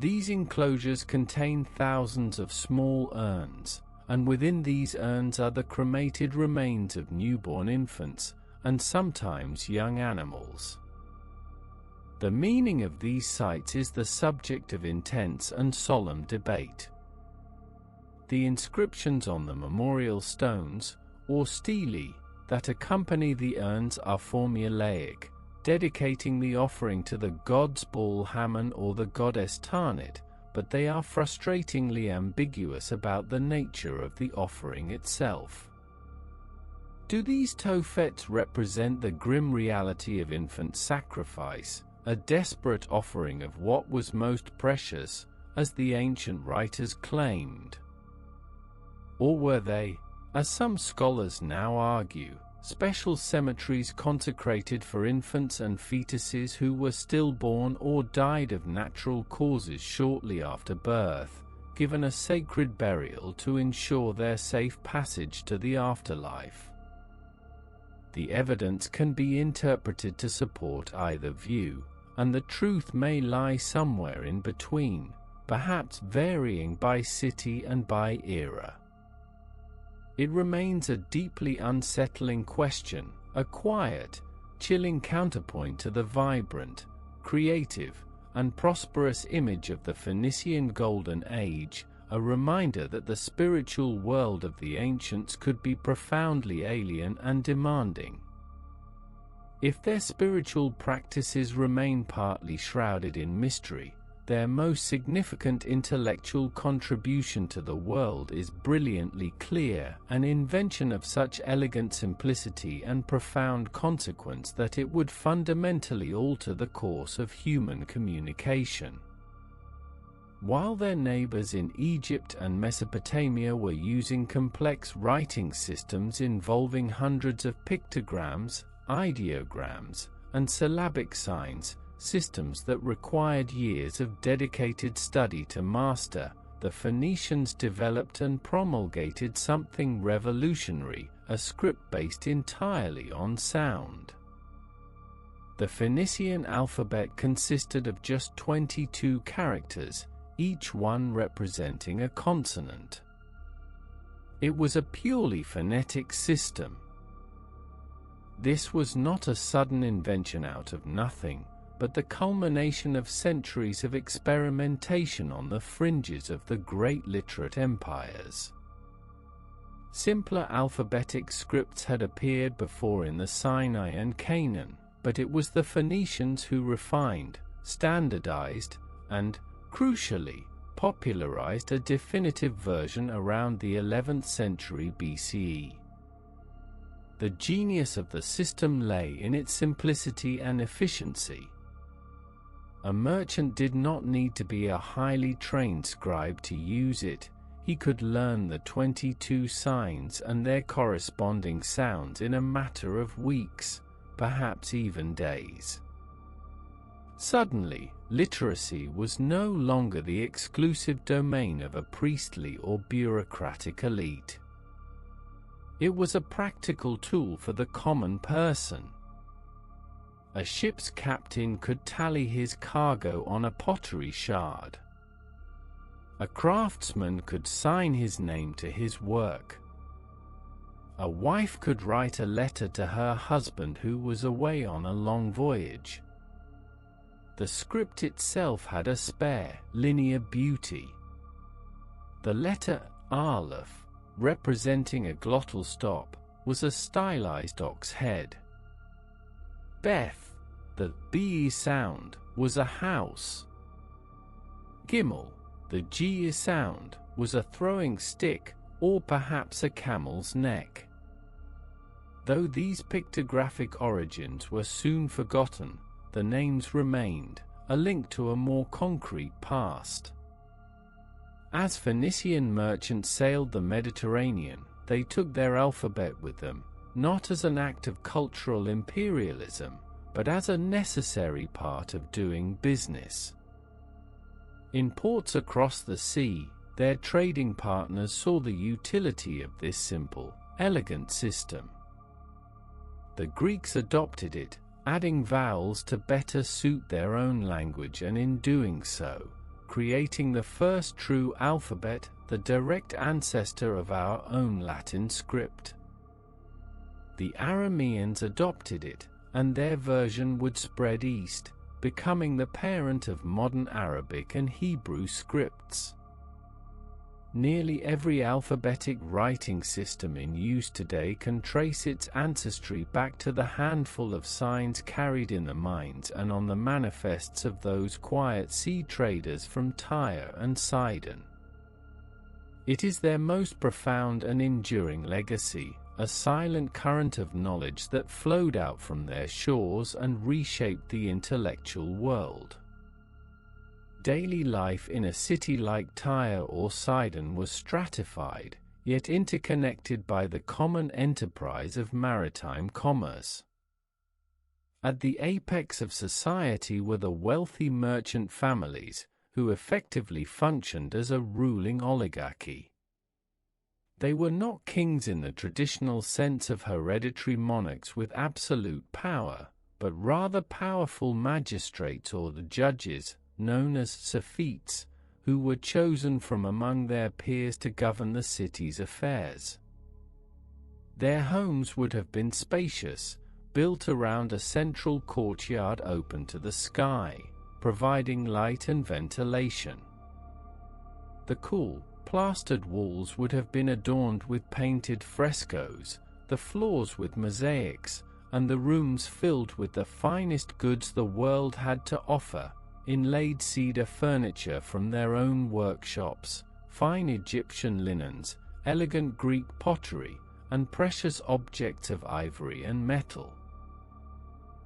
These enclosures contain thousands of small urns, and within these urns are the cremated remains of newborn infants, and sometimes young animals. The meaning of these sites is the subject of intense and solemn debate. The inscriptions on the memorial stones, or stelae, that accompany the urns are formulaic, dedicating the offering to the gods Baal Hammon or the goddess Tanit, but they are frustratingly ambiguous about the nature of the offering itself. Do these tophets represent the grim reality of infant sacrifice, a desperate offering of what was most precious, as the ancient writers claimed? Or were they, as some scholars now argue, special cemeteries consecrated for infants and fetuses who were stillborn or died of natural causes shortly after birth, given a sacred burial to ensure their safe passage to the afterlife? The evidence can be interpreted to support either view, and the truth may lie somewhere in between, perhaps varying by city and by era. It remains a deeply unsettling question, a quiet, chilling counterpoint to the vibrant, creative, and prosperous image of the Phoenician Golden Age, a reminder that the spiritual world of the ancients could be profoundly alien and demanding. If their spiritual practices remain partly shrouded in mystery, their most significant intellectual contribution to the world is brilliantly clear, an invention of such elegant simplicity and profound consequence that it would fundamentally alter the course of human communication. While their neighbors in Egypt and Mesopotamia were using complex writing systems involving hundreds of pictograms, ideograms, and syllabic signs, systems that required years of dedicated study to master, the Phoenicians developed and promulgated something revolutionary, a script based entirely on sound. The Phoenician alphabet consisted of just 22 characters, each one representing a consonant. It was a purely phonetic system. This was not a sudden invention out of nothing, but the culmination of centuries of experimentation on the fringes of the great literate empires. Simpler alphabetic scripts had appeared before in the Sinai and Canaan, but it was the Phoenicians who refined, standardized, and, crucially, popularized a definitive version around the 11th century BCE. The genius of the system lay in its simplicity and efficiency. A merchant did not need to be a highly trained scribe to use it. He could learn the 22 signs and their corresponding sounds in a matter of weeks, perhaps even days. Suddenly, literacy was no longer the exclusive domain of a priestly or bureaucratic elite. It was a practical tool for the common person. A ship's captain could tally his cargo on a pottery shard. A craftsman could sign his name to his work. A wife could write a letter to her husband who was away on a long voyage. The script itself had a spare, linear beauty. The letter Aleph, representing a glottal stop, was a stylized ox head. Beth, the B sound, was a house. Gimel, the G sound, was a throwing stick, or perhaps a camel's neck. Though these pictographic origins were soon forgotten, the names remained, a link to a more concrete past. As Phoenician merchants sailed the Mediterranean, they took their alphabet with them, not as an act of cultural imperialism, but as a necessary part of doing business. In ports across the sea, their trading partners saw the utility of this simple, elegant system. The Greeks adopted it, adding vowels to better suit their own language, and in doing so, creating the first true alphabet, the direct ancestor of our own Latin script. The Arameans adopted it, and their version would spread east, becoming the parent of modern Arabic and Hebrew scripts. Nearly every alphabetic writing system in use today can trace its ancestry back to the handful of signs carried in the mines and on the manifests of those quiet sea traders from Tyre and Sidon. It is their most profound and enduring legacy, a silent current of knowledge that flowed out from their shores and reshaped the intellectual world. Daily life in a city like Tyre or Sidon was stratified, yet interconnected by the common enterprise of maritime commerce. At the apex of society were the wealthy merchant families, who effectively functioned as a ruling oligarchy. They were not kings in the traditional sense of hereditary monarchs with absolute power, but rather powerful magistrates or the judges, known as Sophites, who were chosen from among their peers to govern the city's affairs. Their homes would have been spacious, built around a central courtyard open to the sky, providing light and ventilation. The cool, plastered walls would have been adorned with painted frescoes, the floors with mosaics, and the rooms filled with the finest goods the world had to offer, inlaid cedar furniture from their own workshops, fine Egyptian linens, elegant Greek pottery, and precious objects of ivory and metal.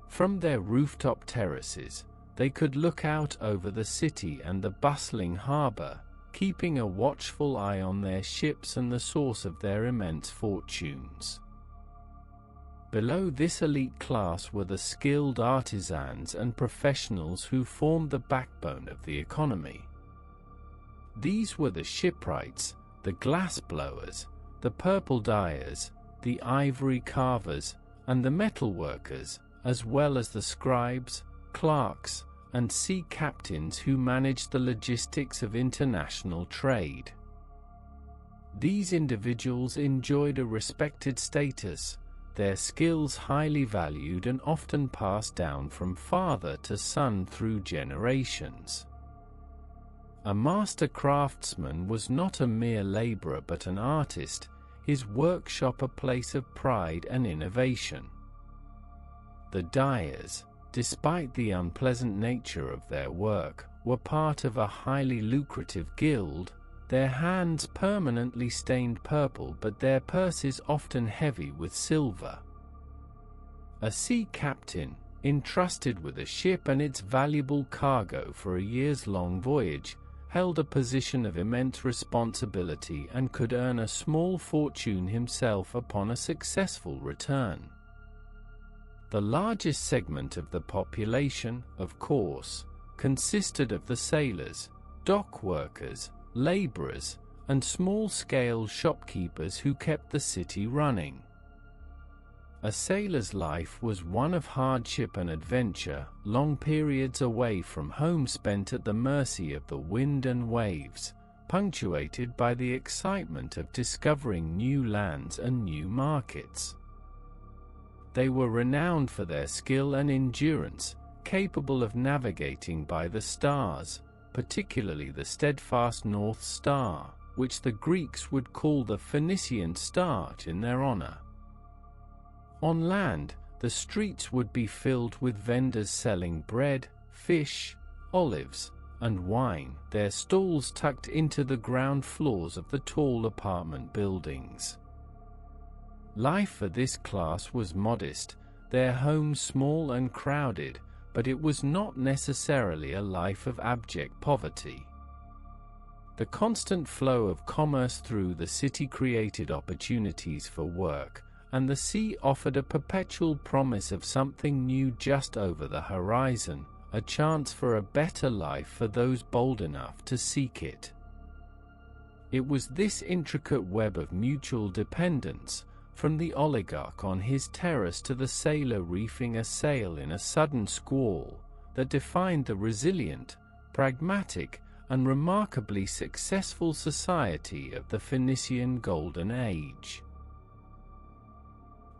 From their rooftop terraces, they could look out over the city and the bustling harbor, keeping a watchful eye on their ships and the source of their immense fortunes. Below this elite class were the skilled artisans and professionals who formed the backbone of the economy. These were the shipwrights, the glass blowers, the purple dyers, the ivory carvers, and the metal workers, as well as the scribes, clerks, and sea captains who managed the logistics of international trade. These individuals enjoyed a respected status, their skills highly valued and often passed down from father to son through generations. A master craftsman was not a mere laborer but an artist, his workshop a place of pride and innovation. The dyers, despite the unpleasant nature of their work, were part of a highly lucrative guild, their hands permanently stained purple but their purses often heavy with silver. A sea captain, entrusted with a ship and its valuable cargo for a years-long voyage, held a position of immense responsibility and could earn a small fortune himself upon a successful return. The largest segment of the population, of course, consisted of the sailors, dock workers, laborers, and small-scale shopkeepers who kept the city running. A sailor's life was one of hardship and adventure, long periods away from home spent at the mercy of the wind and waves, punctuated by the excitement of discovering new lands and new markets. They were renowned for their skill and endurance, capable of navigating by the stars, particularly the steadfast North Star, which the Greeks would call the Phoenician star in their honor. On land, the streets would be filled with vendors selling bread, fish, olives, and wine, their stalls tucked into the ground floors of the tall apartment buildings. Life for this class was modest, their homes small and crowded, but it was not necessarily a life of abject poverty. The constant flow of commerce through the city created opportunities for work, and the sea offered a perpetual promise of something new just over the horizon, a chance for a better life for those bold enough to seek it. It was this intricate web of mutual dependence, from the oligarch on his terrace to the sailor reefing a sail in a sudden squall, that defined the resilient, pragmatic, and remarkably successful society of the Phoenician Golden Age.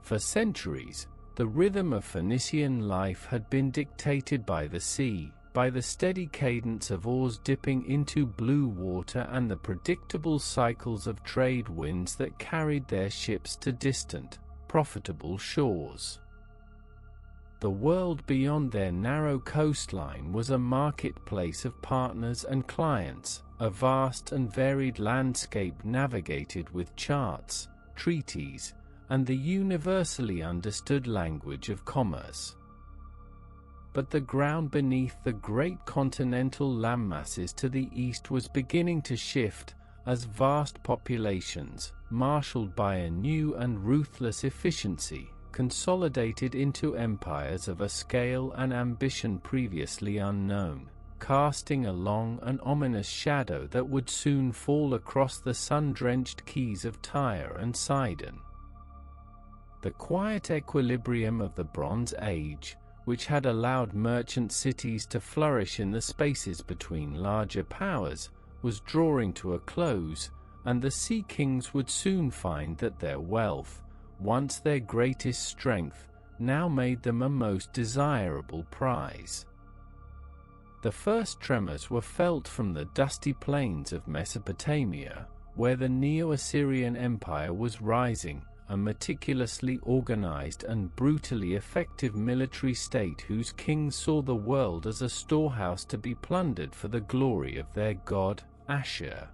For centuries, the rhythm of Phoenician life had been dictated by the sea, by the steady cadence of oars dipping into blue water and the predictable cycles of trade winds that carried their ships to distant, profitable shores. The world beyond their narrow coastline was a marketplace of partners and clients, a vast and varied landscape navigated with charts, treaties, and the universally understood language of commerce. But the ground beneath the great continental landmasses to the east was beginning to shift, as vast populations, marshaled by a new and ruthless efficiency, consolidated into empires of a scale and ambition previously unknown, casting a long and ominous shadow that would soon fall across the sun-drenched quays of Tyre and Sidon. The quiet equilibrium of the Bronze Age, which had allowed merchant cities to flourish in the spaces between larger powers, was drawing to a close, and the sea kings would soon find that their wealth, once their greatest strength, now made them a most desirable prize. The first tremors were felt from the dusty plains of Mesopotamia, where the Neo-Assyrian Empire was rising, a meticulously organized and brutally effective military state whose kings saw the world as a storehouse to be plundered for the glory of their god, Ashur.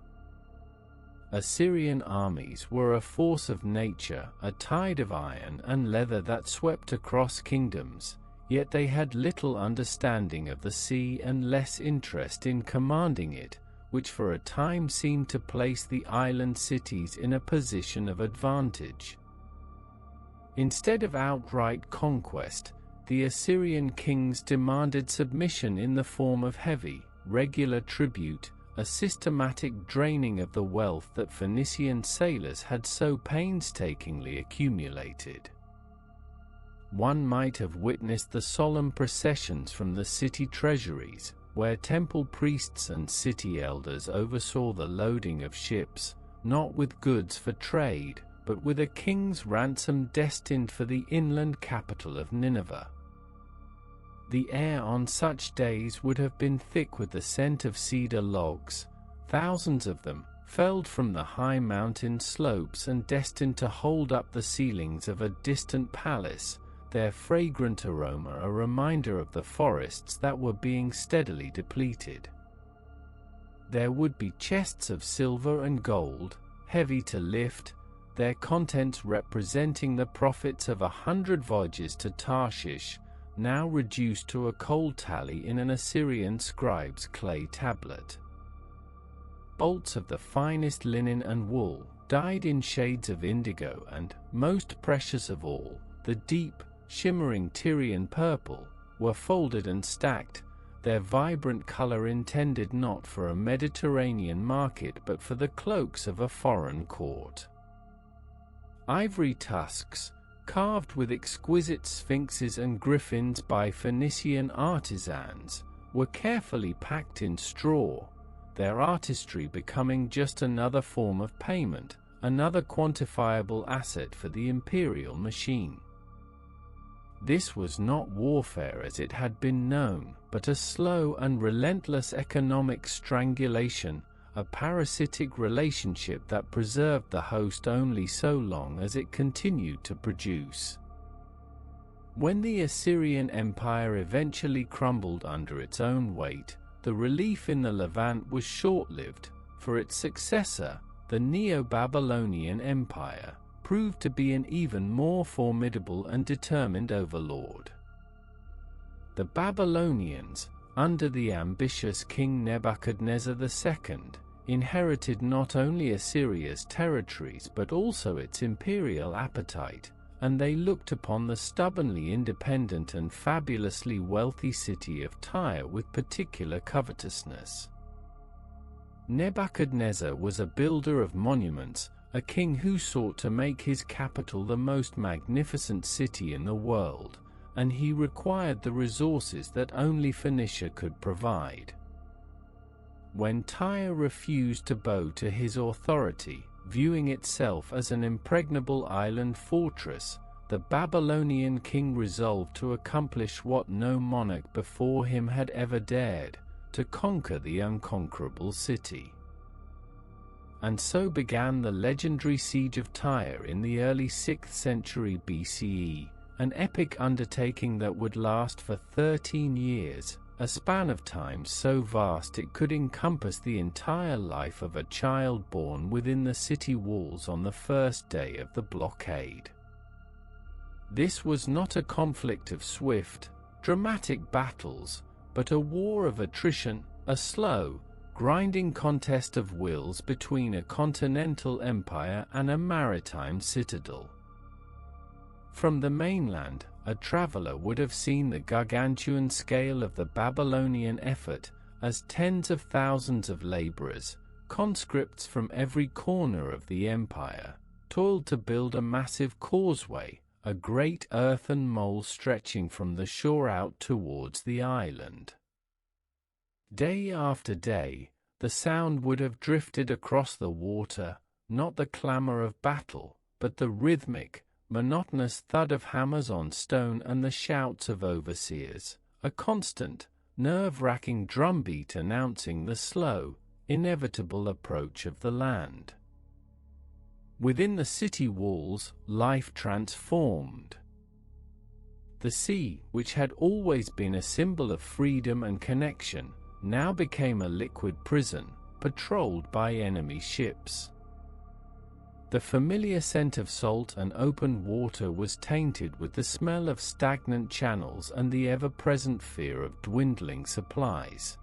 Assyrian armies were a force of nature, a tide of iron and leather that swept across kingdoms, yet they had little understanding of the sea and less interest in commanding it, which for a time seemed to place the island cities in a position of advantage. Instead of outright conquest, the Assyrian kings demanded submission in the form of heavy, regular tribute, a systematic draining of the wealth that Phoenician sailors had so painstakingly accumulated. One might have witnessed the solemn processions from the city treasuries, where temple priests and city elders oversaw the loading of ships, not with goods for trade, but with a king's ransom destined for the inland capital of Nineveh. The air on such days would have been thick with the scent of cedar logs, thousands of them, felled from the high mountain slopes and destined to hold up the ceilings of a distant palace, their fragrant aroma a reminder of the forests that were being steadily depleted. There would be chests of silver and gold, heavy to lift, their contents representing the profits of 100 voyages to Tarshish, now reduced to a cold tally in an Assyrian scribe's clay tablet. Bolts of the finest linen and wool, dyed in shades of indigo and, most precious of all, the deep, shimmering Tyrian purple, were folded and stacked, their vibrant color intended not for a Mediterranean market but for the cloaks of a foreign court. Ivory tusks, carved with exquisite sphinxes and griffins by Phoenician artisans, were carefully packed in straw, their artistry becoming just another form of payment, another quantifiable asset for the imperial machine. This was not warfare as it had been known, but a slow and relentless economic strangulation, a parasitic relationship that preserved the host only so long as it continued to produce. When the Assyrian Empire eventually crumbled under its own weight, the relief in the Levant was short-lived, for its successor, the Neo-Babylonian Empire, proved to be an even more formidable and determined overlord. The Babylonians, under the ambitious King Nebuchadnezzar II, inherited not only Assyria's territories but also its imperial appetite, and they looked upon the stubbornly independent and fabulously wealthy city of Tyre with particular covetousness. Nebuchadnezzar was a builder of monuments, a king who sought to make his capital the most magnificent city in the world, and he required the resources that only Phoenicia could provide. When Tyre refused to bow to his authority, viewing itself as an impregnable island fortress, the Babylonian king resolved to accomplish what no monarch before him had ever dared, to conquer the unconquerable city. And so began the legendary siege of Tyre in the early 6th century BCE, an epic undertaking that would last for 13 years, a span of time so vast it could encompass the entire life of a child born within the city walls on the first day of the blockade. This was not a conflict of swift, dramatic battles, but a war of attrition, a slow, grinding contest of wills between a continental empire and a maritime citadel. From the mainland, a traveler would have seen the gargantuan scale of the Babylonian effort, as tens of thousands of laborers, conscripts from every corner of the empire, toiled to build a massive causeway, a great earthen mole stretching from the shore out towards the island. Day after day, the sound would have drifted across the water, not the clamor of battle, but the rhythmic, monotonous thud of hammers on stone and the shouts of overseers, a constant, nerve-wracking drumbeat announcing the slow, inevitable approach of the land. Within the city walls, life transformed. The sea, which had always been a symbol of freedom and connection, now became a liquid prison, patrolled by enemy ships. The familiar scent of salt and open water was tainted with the smell of stagnant channels and the ever-present fear of dwindling supplies.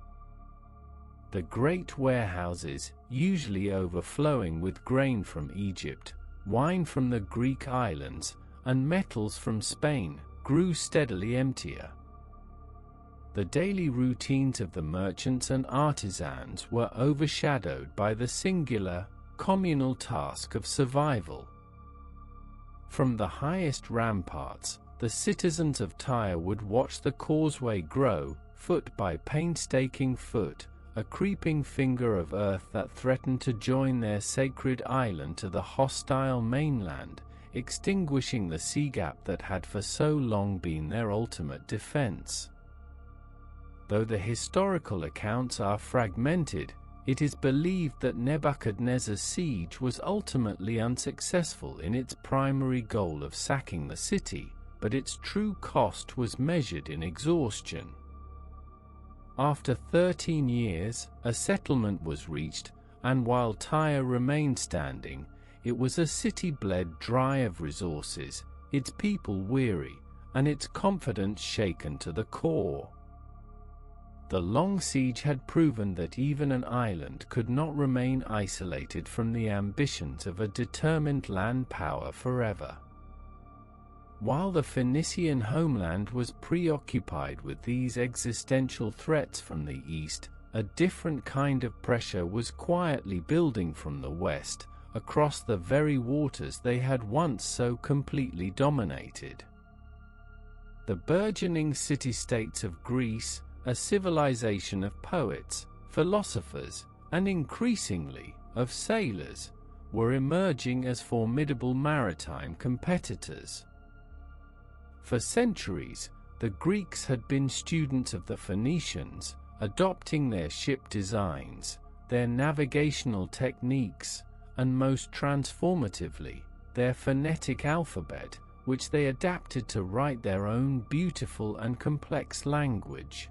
The great warehouses, usually overflowing with grain from Egypt, wine from the Greek islands, and metals from Spain, grew steadily emptier. The daily routines of the merchants and artisans were overshadowed by the singular, communal task of survival. From the highest ramparts, the citizens of Tyre would watch the causeway grow, foot by painstaking foot, a creeping finger of earth that threatened to join their sacred island to the hostile mainland, extinguishing the sea gap that had for so long been their ultimate defense. Though the historical accounts are fragmented, it is believed that Nebuchadnezzar's siege was ultimately unsuccessful in its primary goal of sacking the city, but its true cost was measured in exhaustion. After 13 years, a settlement was reached, and while Tyre remained standing, it was a city bled dry of resources, its people weary, and its confidence shaken to the core. The long siege had proven that even an island could not remain isolated from the ambitions of a determined land power forever. While the Phoenician homeland was preoccupied with these existential threats from the east, a different kind of pressure was quietly building from the west, across the very waters they had once so completely dominated. The burgeoning city-states of Greece, a civilization of poets, philosophers, and increasingly, of sailors, were emerging as formidable maritime competitors. For centuries, the Greeks had been students of the Phoenicians, adopting their ship designs, their navigational techniques, and most transformatively, their phonetic alphabet, which they adapted to write their own beautiful and complex language.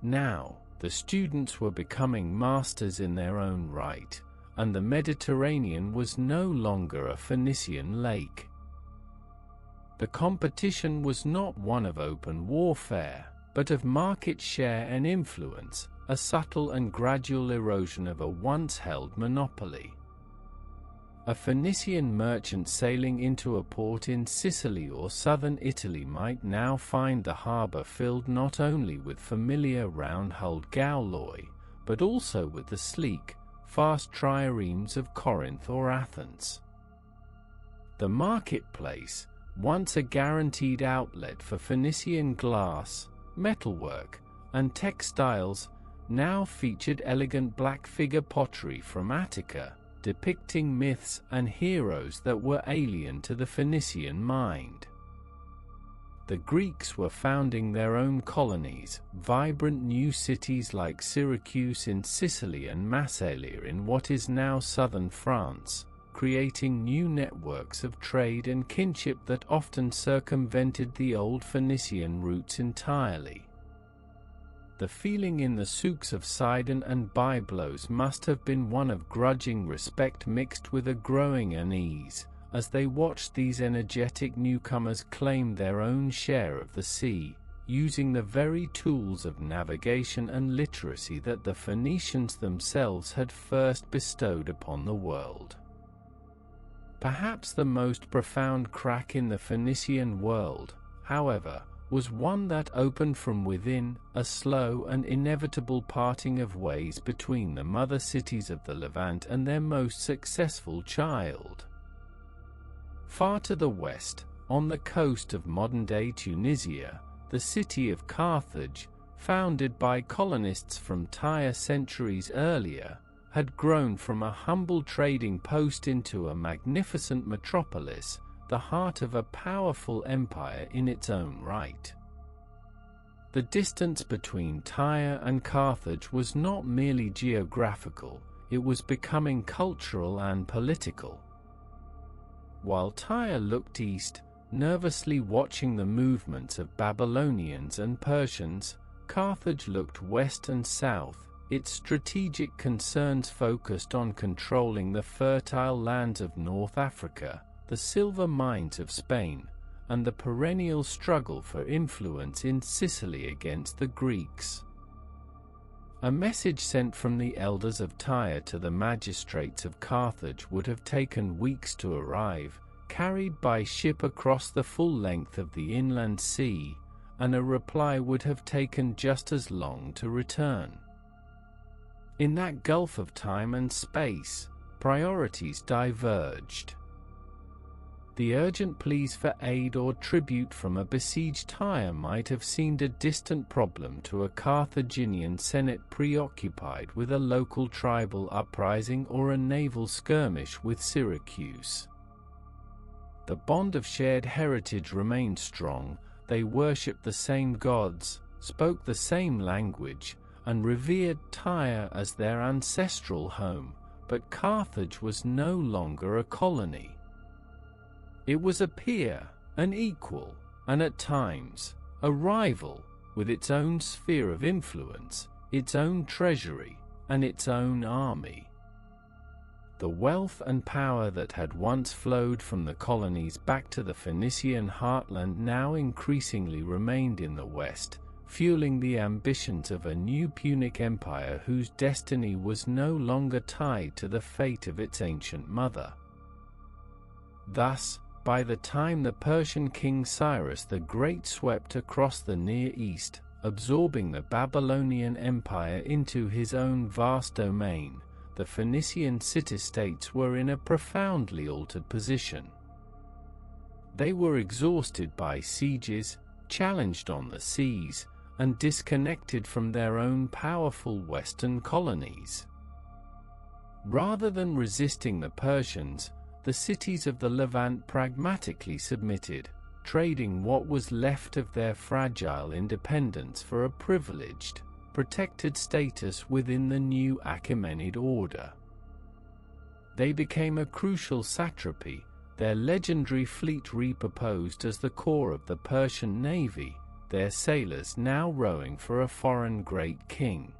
Now, the students were becoming masters in their own right, and the Mediterranean was no longer a Phoenician lake. The competition was not one of open warfare, but of market share and influence, a subtle and gradual erosion of a once-held monopoly. A Phoenician merchant sailing into a port in Sicily or southern Italy might now find the harbor filled not only with familiar round-hulled galleys, but also with the sleek, fast triremes of Corinth or Athens. The marketplace, once a guaranteed outlet for Phoenician glass, metalwork, and textiles, now featured elegant black-figure pottery from Attica, depicting myths and heroes that were alien to the Phoenician mind. The Greeks were founding their own colonies, vibrant new cities like Syracuse in Sicily and Massalia in what is now southern France, creating new networks of trade and kinship that often circumvented the old Phoenician roots entirely. The feeling in the souks of Sidon and Byblos must have been one of grudging respect mixed with a growing unease, as they watched these energetic newcomers claim their own share of the sea, using the very tools of navigation and literacy that the Phoenicians themselves had first bestowed upon the world. Perhaps the most profound crack in the Phoenician world, however, was one that opened from within, a slow and inevitable parting of ways between the mother cities of the Levant and their most successful child. Far to the west, on the coast of modern-day Tunisia, the city of Carthage, founded by colonists from Tyre centuries earlier, had grown from a humble trading post into a magnificent metropolis, the heart of a powerful empire in its own right. The distance between Tyre and Carthage was not merely geographical, it was becoming cultural and political. While Tyre looked east, nervously watching the movements of Babylonians and Persians, Carthage looked west and south, its strategic concerns focused on controlling the fertile lands of North Africa, the silver mines of Spain, and the perennial struggle for influence in Sicily against the Greeks. A message sent from the elders of Tyre to the magistrates of Carthage would have taken weeks to arrive, carried by ship across the full length of the inland sea, and a reply would have taken just as long to return. In that gulf of time and space, priorities diverged. The urgent pleas for aid or tribute from a besieged Tyre might have seemed a distant problem to a Carthaginian senate preoccupied with a local tribal uprising or a naval skirmish with Syracuse. The bond of shared heritage remained strong, they worshipped the same gods, spoke the same language, and revered Tyre as their ancestral home, but Carthage was no longer a colony. It was a peer, an equal, and at times, a rival, with its own sphere of influence, its own treasury, and its own army. The wealth and power that had once flowed from the colonies back to the Phoenician heartland now increasingly remained in the west, fueling the ambitions of a new Punic empire whose destiny was no longer tied to the fate of its ancient mother. Thus, by the time the Persian king Cyrus the Great swept across the Near East, absorbing the Babylonian Empire into his own vast domain, the Phoenician city-states were in a profoundly altered position. They were exhausted by sieges, challenged on the seas, and disconnected from their own powerful western colonies. Rather than resisting the Persians, the cities of the Levant pragmatically submitted, trading what was left of their fragile independence for a privileged, protected status within the new Achaemenid order. They became a crucial satrapy, their legendary fleet repurposed as the core of the Persian navy, their sailors now rowing for a foreign great king.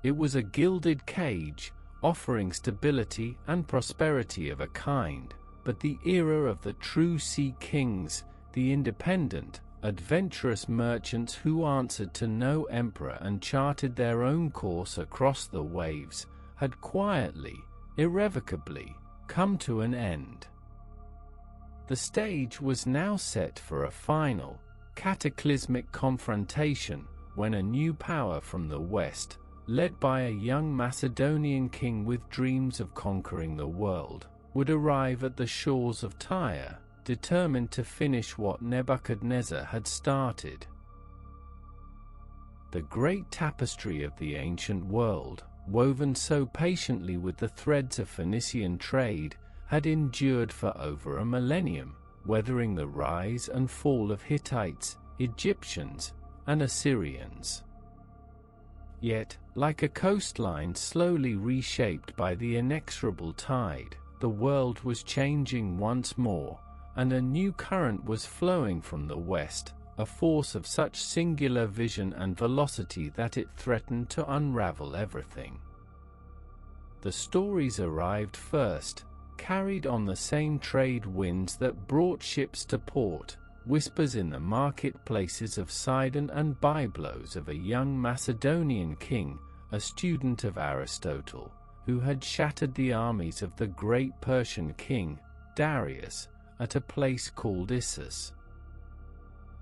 It was a gilded cage, offering stability and prosperity of a kind, but the era of the true sea kings, the independent, adventurous merchants who answered to no emperor and charted their own course across the waves, had quietly, irrevocably, come to an end. The stage was now set for a final, cataclysmic confrontation, when a new power from the west, led by a young Macedonian king with dreams of conquering the world, would arrive at the shores of Tyre, determined to finish what Nebuchadnezzar had started. The great tapestry of the ancient world, woven so patiently with the threads of Phoenician trade, had endured for over a millennium, weathering the rise and fall of Hittites, Egyptians, and Assyrians. Yet, like a coastline slowly reshaped by the inexorable tide, the world was changing once more, and a new current was flowing from the west, a force of such singular vision and velocity that it threatened to unravel everything. The stories arrived first, carried on the same trade winds that brought ships to port, whispers in the marketplaces of Sidon and byblows of a young Macedonian king, a student of Aristotle, who had shattered the armies of the great Persian king, Darius, at a place called Issus.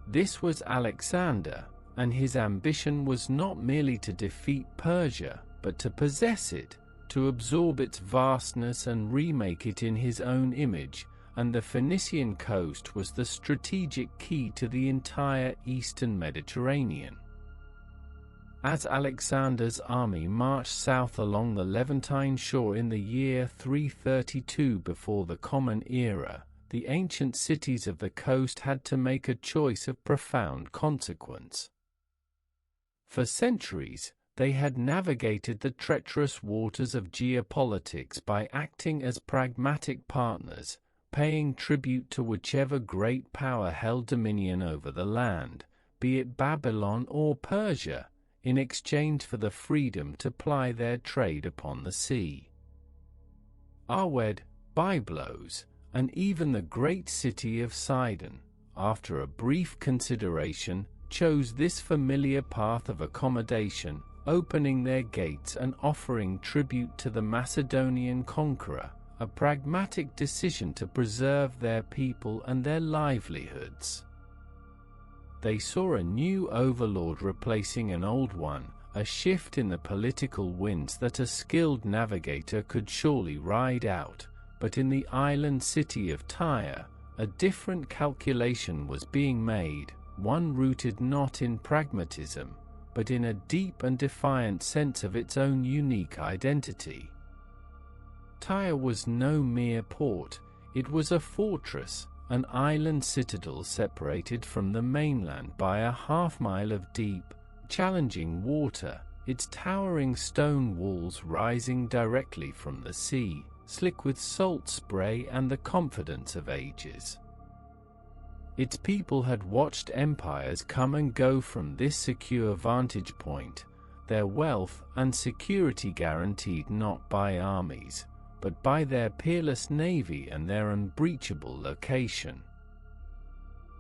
This was Alexander, and his ambition was not merely to defeat Persia, but to possess it, to absorb its vastness and remake it in his own image, and the Phoenician coast was the strategic key to the entire eastern Mediterranean. As Alexander's army marched south along the Levantine shore in the year 332 before the Common Era, the ancient cities of the coast had to make a choice of profound consequence. For centuries, they had navigated the treacherous waters of geopolitics by acting as pragmatic partners, paying tribute to whichever great power held dominion over the land, be it Babylon or Persia, in exchange for the freedom to ply their trade upon the sea. Arwed, Byblos, and even the great city of Sidon, after a brief consideration, chose this familiar path of accommodation, opening their gates and offering tribute to the Macedonian conqueror, a pragmatic decision to preserve their people and their livelihoods. They saw a new overlord replacing an old one, a shift in the political winds that a skilled navigator could surely ride out, but in the island city of Tyre, a different calculation was being made, one rooted not in pragmatism, but in a deep and defiant sense of its own unique identity. Tyre was no mere port, it was a fortress, an island citadel separated from the mainland by a half-mile of deep, challenging water, its towering stone walls rising directly from the sea, slick with salt spray and the confidence of ages. Its people had watched empires come and go from this secure vantage point, their wealth and security guaranteed not by armies, but by their peerless navy and their unbreachable location.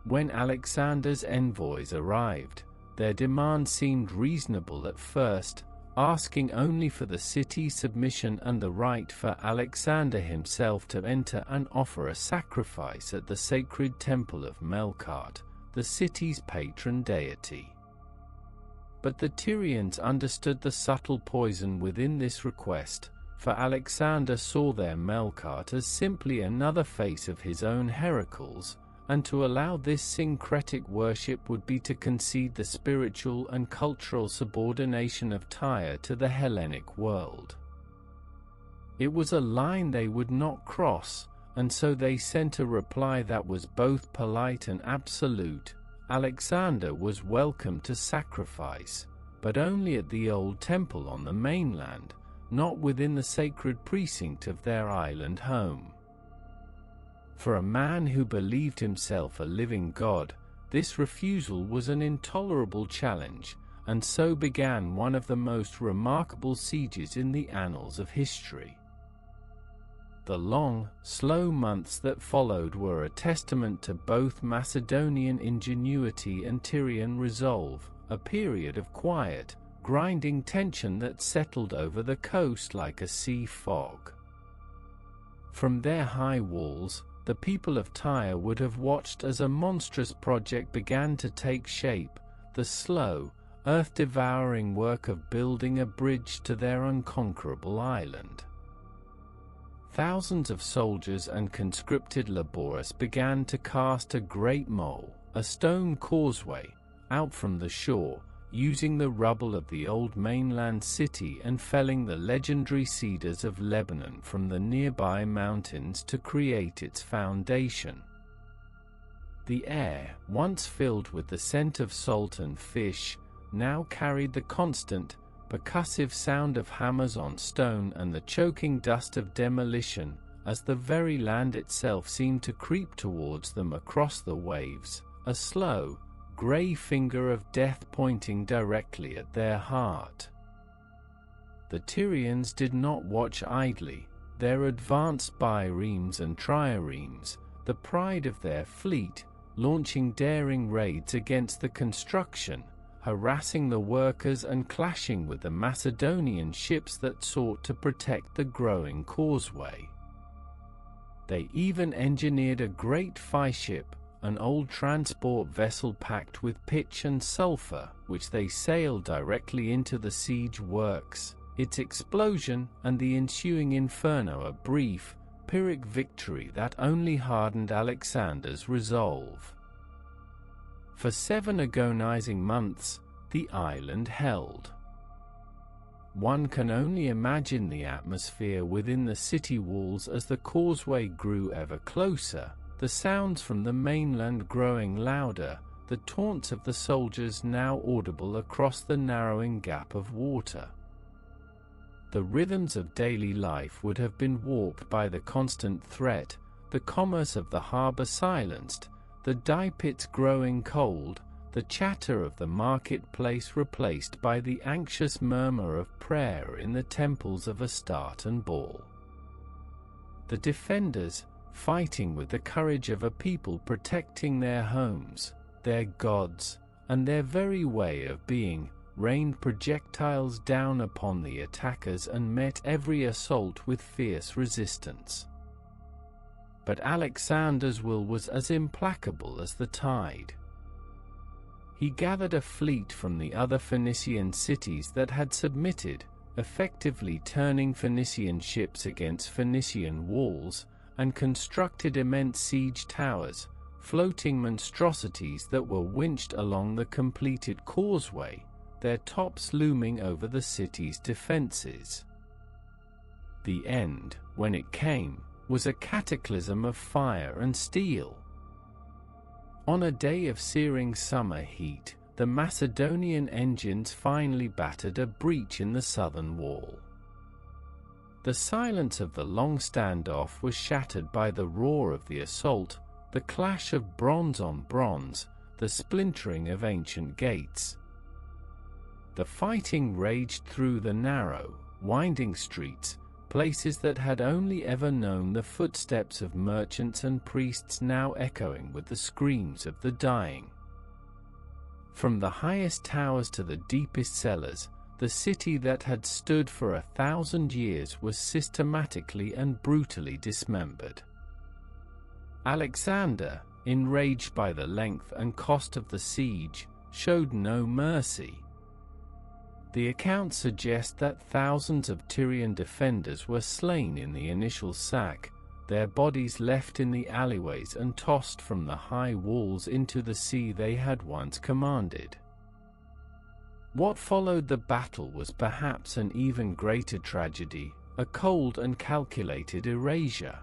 When Alexander's envoys arrived, their demand seemed reasonable at first, asking only for the city's submission and the right for Alexander himself to enter and offer a sacrifice at the sacred temple of Melkart, the city's patron deity. But the Tyrians understood the subtle poison within this request, for Alexander saw their Melkart as simply another face of his own Heracles, and to allow this syncretic worship would be to concede the spiritual and cultural subordination of Tyre to the Hellenic world. It was a line they would not cross, and so they sent a reply that was both polite and absolute. Alexander was welcome to sacrifice, but only at the old temple on the mainland, not within the sacred precinct of their island home. For a man who believed himself a living god, this refusal was an intolerable challenge, and so began one of the most remarkable sieges in the annals of history. The long, slow months that followed were a testament to both Macedonian ingenuity and Tyrian resolve, a period of quiet, grinding tension that settled over the coast like a sea fog. From their high walls, the people of Tyre would have watched as a monstrous project began to take shape, the slow, earth-devouring work of building a bridge to their unconquerable island. Thousands of soldiers and conscripted laborers began to cast a great mole, a stone causeway, out from the shore, using the rubble of the old mainland city and felling the legendary cedars of Lebanon from the nearby mountains to create its foundation. The air, once filled with the scent of salt and fish, now carried the constant, percussive sound of hammers on stone and the choking dust of demolition, as the very land itself seemed to creep towards them across the waves, a slow, grey finger of death pointing directly at their heart. The Tyrians did not watch idly. Their advanced biremes and triremes, the pride of their fleet, launching daring raids against the construction, harassing the workers and clashing with the Macedonian ships that sought to protect the growing causeway. They even engineered a great fireship, an old transport vessel packed with pitch and sulfur, which they sailed directly into the siege works, its explosion and the ensuing inferno a brief, Pyrrhic victory that only hardened Alexander's resolve. For 7 agonizing months, the island held. One can only imagine the atmosphere within the city walls as the causeway grew ever closer, the sounds from the mainland growing louder, the taunts of the soldiers now audible across the narrowing gap of water. The rhythms of daily life would have been warped by the constant threat, the commerce of the harbor silenced, the dye pits growing cold, the chatter of the marketplace replaced by the anxious murmur of prayer in the temples of Astarte and Baal. The defenders, fighting with the courage of a people protecting their homes, their gods, and their very way of being, rained projectiles down upon the attackers and met every assault with fierce resistance. But Alexander's will was as implacable as the tide. He gathered a fleet from the other Phoenician cities that had submitted, effectively turning Phoenician ships against Phoenician walls, and constructed immense siege towers, floating monstrosities that were winched along the completed causeway, their tops looming over the city's defenses. The end, when it came, was a cataclysm of fire and steel. On a day of searing summer heat, the Macedonian engines finally battered a breach in the southern wall. The silence of the long standoff was shattered by the roar of the assault, the clash of bronze on bronze, the splintering of ancient gates. The fighting raged through the narrow, winding streets, places that had only ever known the footsteps of merchants and priests now echoing with the screams of the dying. From the highest towers to the deepest cellars, the city that had stood for 1,000 years was systematically and brutally dismembered. Alexander, enraged by the length and cost of the siege, showed no mercy. The accounts suggest that thousands of Tyrian defenders were slain in the initial sack, their bodies left in the alleyways and tossed from the high walls into the sea they had once commanded. What followed the battle was perhaps an even greater tragedy, a cold and calculated erasure.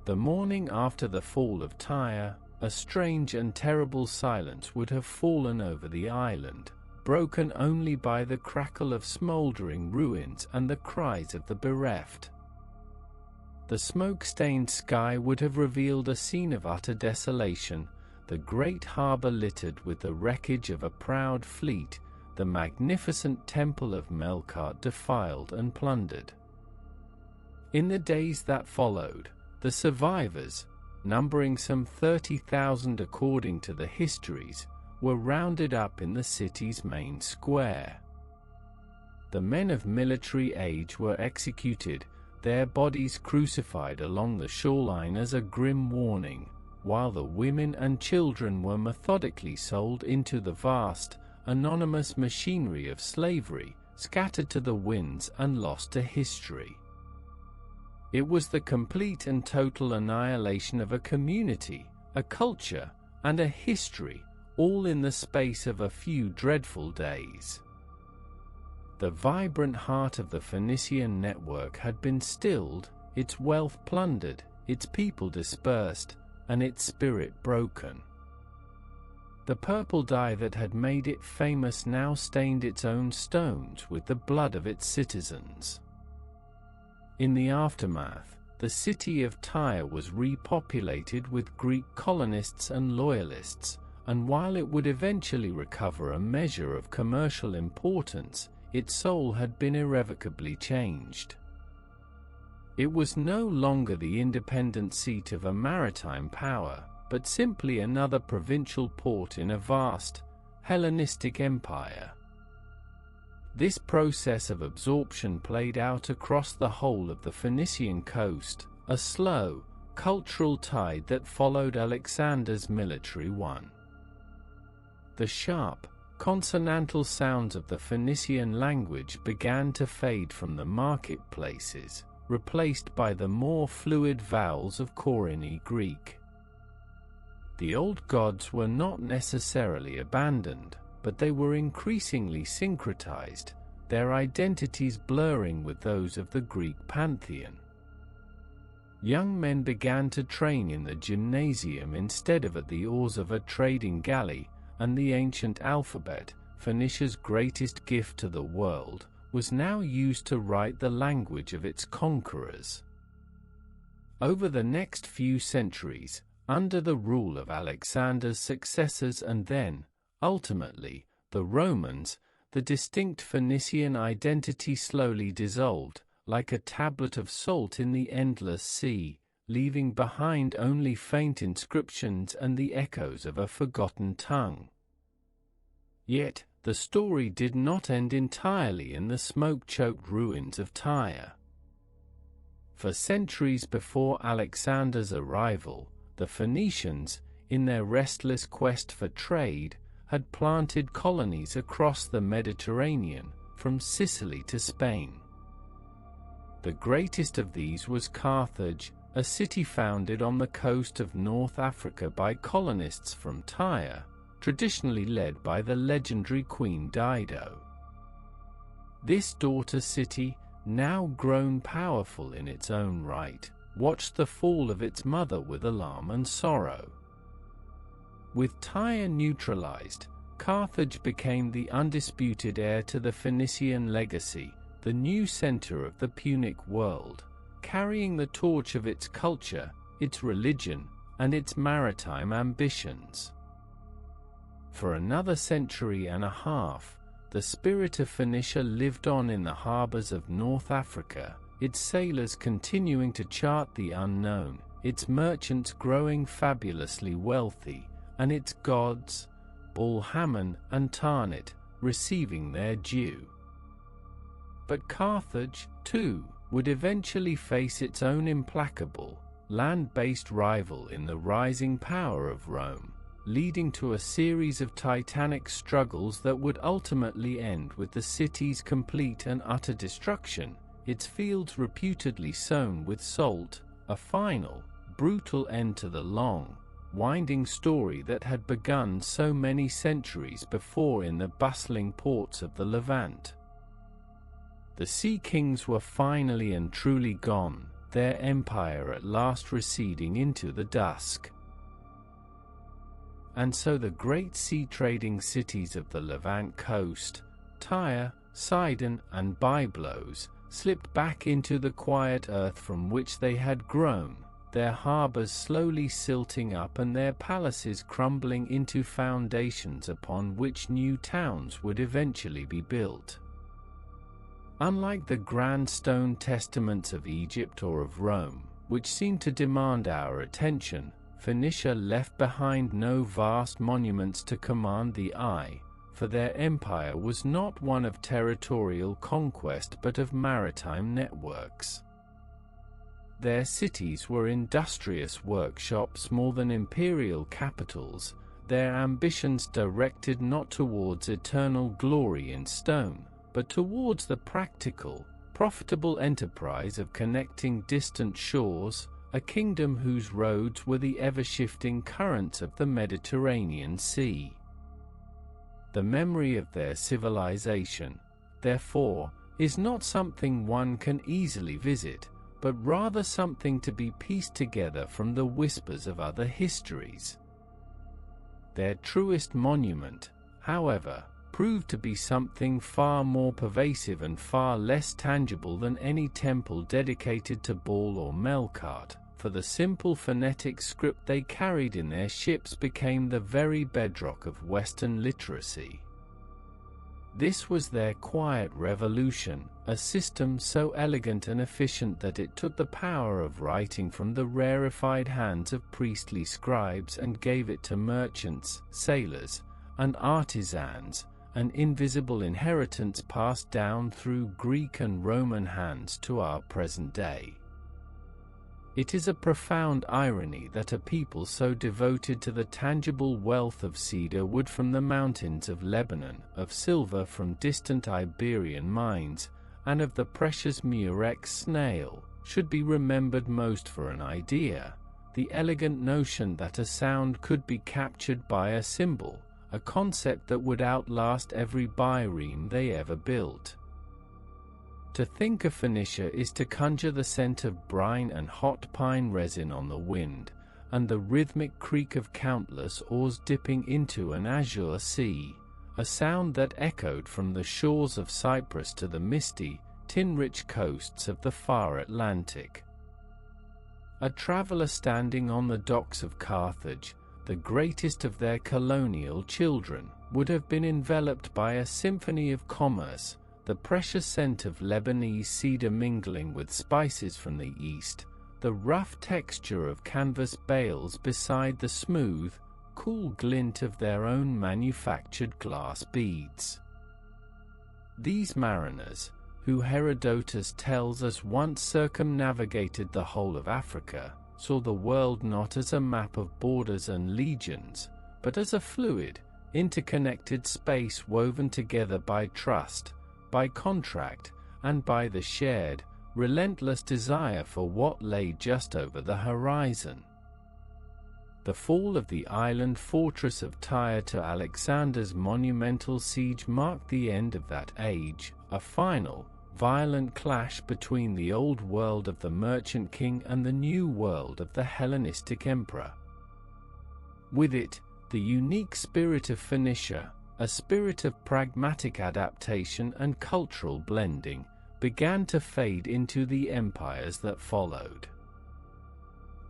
The morning after the fall of Tyre, a strange and terrible silence would have fallen over the island, broken only by the crackle of smoldering ruins and the cries of the bereft. The smoke-stained sky would have revealed a scene of utter desolation, the great harbor littered with the wreckage of a proud fleet, the magnificent temple of Melkart defiled and plundered. In the days that followed, the survivors, numbering some 30,000 according to the histories, were rounded up in the city's main square. The men of military age were executed, their bodies crucified along the shoreline as a grim warning, while the women and children were methodically sold into the vast, anonymous machinery of slavery, scattered to the winds and lost to history. It was the complete and total annihilation of a community, a culture, and a history, all in the space of a few dreadful days. The vibrant heart of the Phoenician network had been stilled, its wealth plundered, its people dispersed, and its spirit broken. The purple dye that had made it famous now stained its own stones with the blood of its citizens. In the aftermath, the city of Tyre was repopulated with Greek colonists and loyalists, and while it would eventually recover a measure of commercial importance, its soul had been irrevocably changed. It was no longer the independent seat of a maritime power, but simply another provincial port in a vast, Hellenistic empire. This process of absorption played out across the whole of the Phoenician coast, a slow, cultural tide that followed Alexander's military one. The sharp, consonantal sounds of the Phoenician language began to fade from the marketplaces, replaced by the more fluid vowels of Koine Greek. The old gods were not necessarily abandoned, but they were increasingly syncretized, their identities blurring with those of the Greek pantheon. Young men began to train in the gymnasium instead of at the oars of a trading galley, and the ancient alphabet, Phoenicia's greatest gift to the world, was now used to write the language of its conquerors. Over the next few centuries, under the rule of Alexander's successors and then, ultimately, the Romans, the distinct Phoenician identity slowly dissolved, like a tablet of salt in the endless sea, leaving behind only faint inscriptions and the echoes of a forgotten tongue. Yet, the story did not end entirely in the smoke-choked ruins of Tyre. For centuries before Alexander's arrival, the Phoenicians, in their restless quest for trade, had planted colonies across the Mediterranean, from Sicily to Spain. The greatest of these was Carthage, a city founded on the coast of North Africa by colonists from Tyre, traditionally led by the legendary Queen Dido. This daughter city, now grown powerful in its own right, watched the fall of its mother with alarm and sorrow. With Tyre neutralized, Carthage became the undisputed heir to the Phoenician legacy, the new center of the Punic world, carrying the torch of its culture, its religion, and its maritime ambitions. For another century and a half, the spirit of Phoenicia lived on in the harbors of North Africa, its sailors continuing to chart the unknown, its merchants growing fabulously wealthy, and its gods, Baal-Hamon and Tanit, receiving their due. But Carthage, too, would eventually face its own implacable, land-based rival in the rising power of Rome, leading to a series of titanic struggles that would ultimately end with the city's complete and utter destruction, its fields reputedly sown with salt, a final, brutal end to the long, winding story that had begun so many centuries before in the bustling ports of the Levant. The Sea Kings were finally and truly gone, their empire at last receding into the dusk. And so the great sea-trading cities of the Levant coast, Tyre, Sidon, and Byblos, slipped back into the quiet earth from which they had grown, their harbors slowly silting up and their palaces crumbling into foundations upon which new towns would eventually be built. Unlike the grand stone testaments of Egypt or of Rome, which seem to demand our attention, Phoenicia left behind no vast monuments to command the eye, for their empire was not one of territorial conquest but of maritime networks. Their cities were industrious workshops more than imperial capitals, their ambitions directed not towards eternal glory in stone, but towards the practical, profitable enterprise of connecting distant shores, a kingdom whose roads were the ever-shifting currents of the Mediterranean Sea. The memory of their civilization, therefore, is not something one can easily visit, but rather something to be pieced together from the whispers of other histories. Their truest monument, however, proved to be something far more pervasive and far less tangible than any temple dedicated to Baal or Melkart, for the simple phonetic script they carried in their ships became the very bedrock of Western literacy. This was their quiet revolution, a system so elegant and efficient that it took the power of writing from the rarefied hands of priestly scribes and gave it to merchants, sailors, and artisans, an invisible inheritance passed down through Greek and Roman hands to our present day. It is a profound irony that a people so devoted to the tangible wealth of cedar wood from the mountains of Lebanon, of silver from distant Iberian mines, and of the precious murex snail, should be remembered most for an idea, the elegant notion that a sound could be captured by a symbol, a concept that would outlast every bireme they ever built. To think of Phoenicia is to conjure the scent of brine and hot pine resin on the wind, and the rhythmic creak of countless oars dipping into an azure sea, a sound that echoed from the shores of Cyprus to the misty, tin-rich coasts of the far Atlantic. A traveler standing on the docks of Carthage, the greatest of their colonial children, would have been enveloped by a symphony of commerce, the precious scent of Lebanese cedar mingling with spices from the east, the rough texture of canvas bales beside the smooth, cool glint of their own manufactured glass beads. These mariners, who Herodotus tells us once circumnavigated the whole of Africa, saw the world not as a map of borders and legions, but as a fluid, interconnected space woven together by trust, by contract, and by the shared, relentless desire for what lay just over the horizon. The fall of the island fortress of Tyre to Alexander's monumental siege marked the end of that age, a final, violent clash between the old world of the merchant king and the new world of the Hellenistic emperor. With it, the unique spirit of Phoenicia, a spirit of pragmatic adaptation and cultural blending, began to fade into the empires that followed.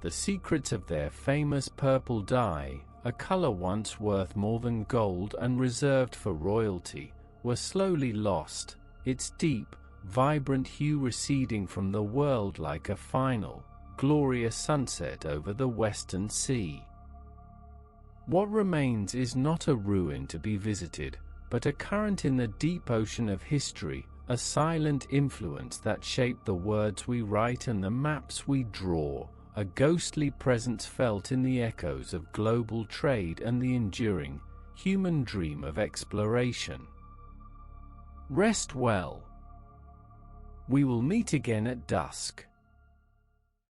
The secrets of their famous purple dye, a color once worth more than gold and reserved for royalty, were slowly lost, its deep, vibrant hue receding from the world like a final, glorious sunset over the western sea. What remains is not a ruin to be visited, but a current in the deep ocean of history, a silent influence that shaped the words we write and the maps we draw, a ghostly presence felt in the echoes of global trade and the enduring, human dream of exploration. Rest well. We will meet again at dusk.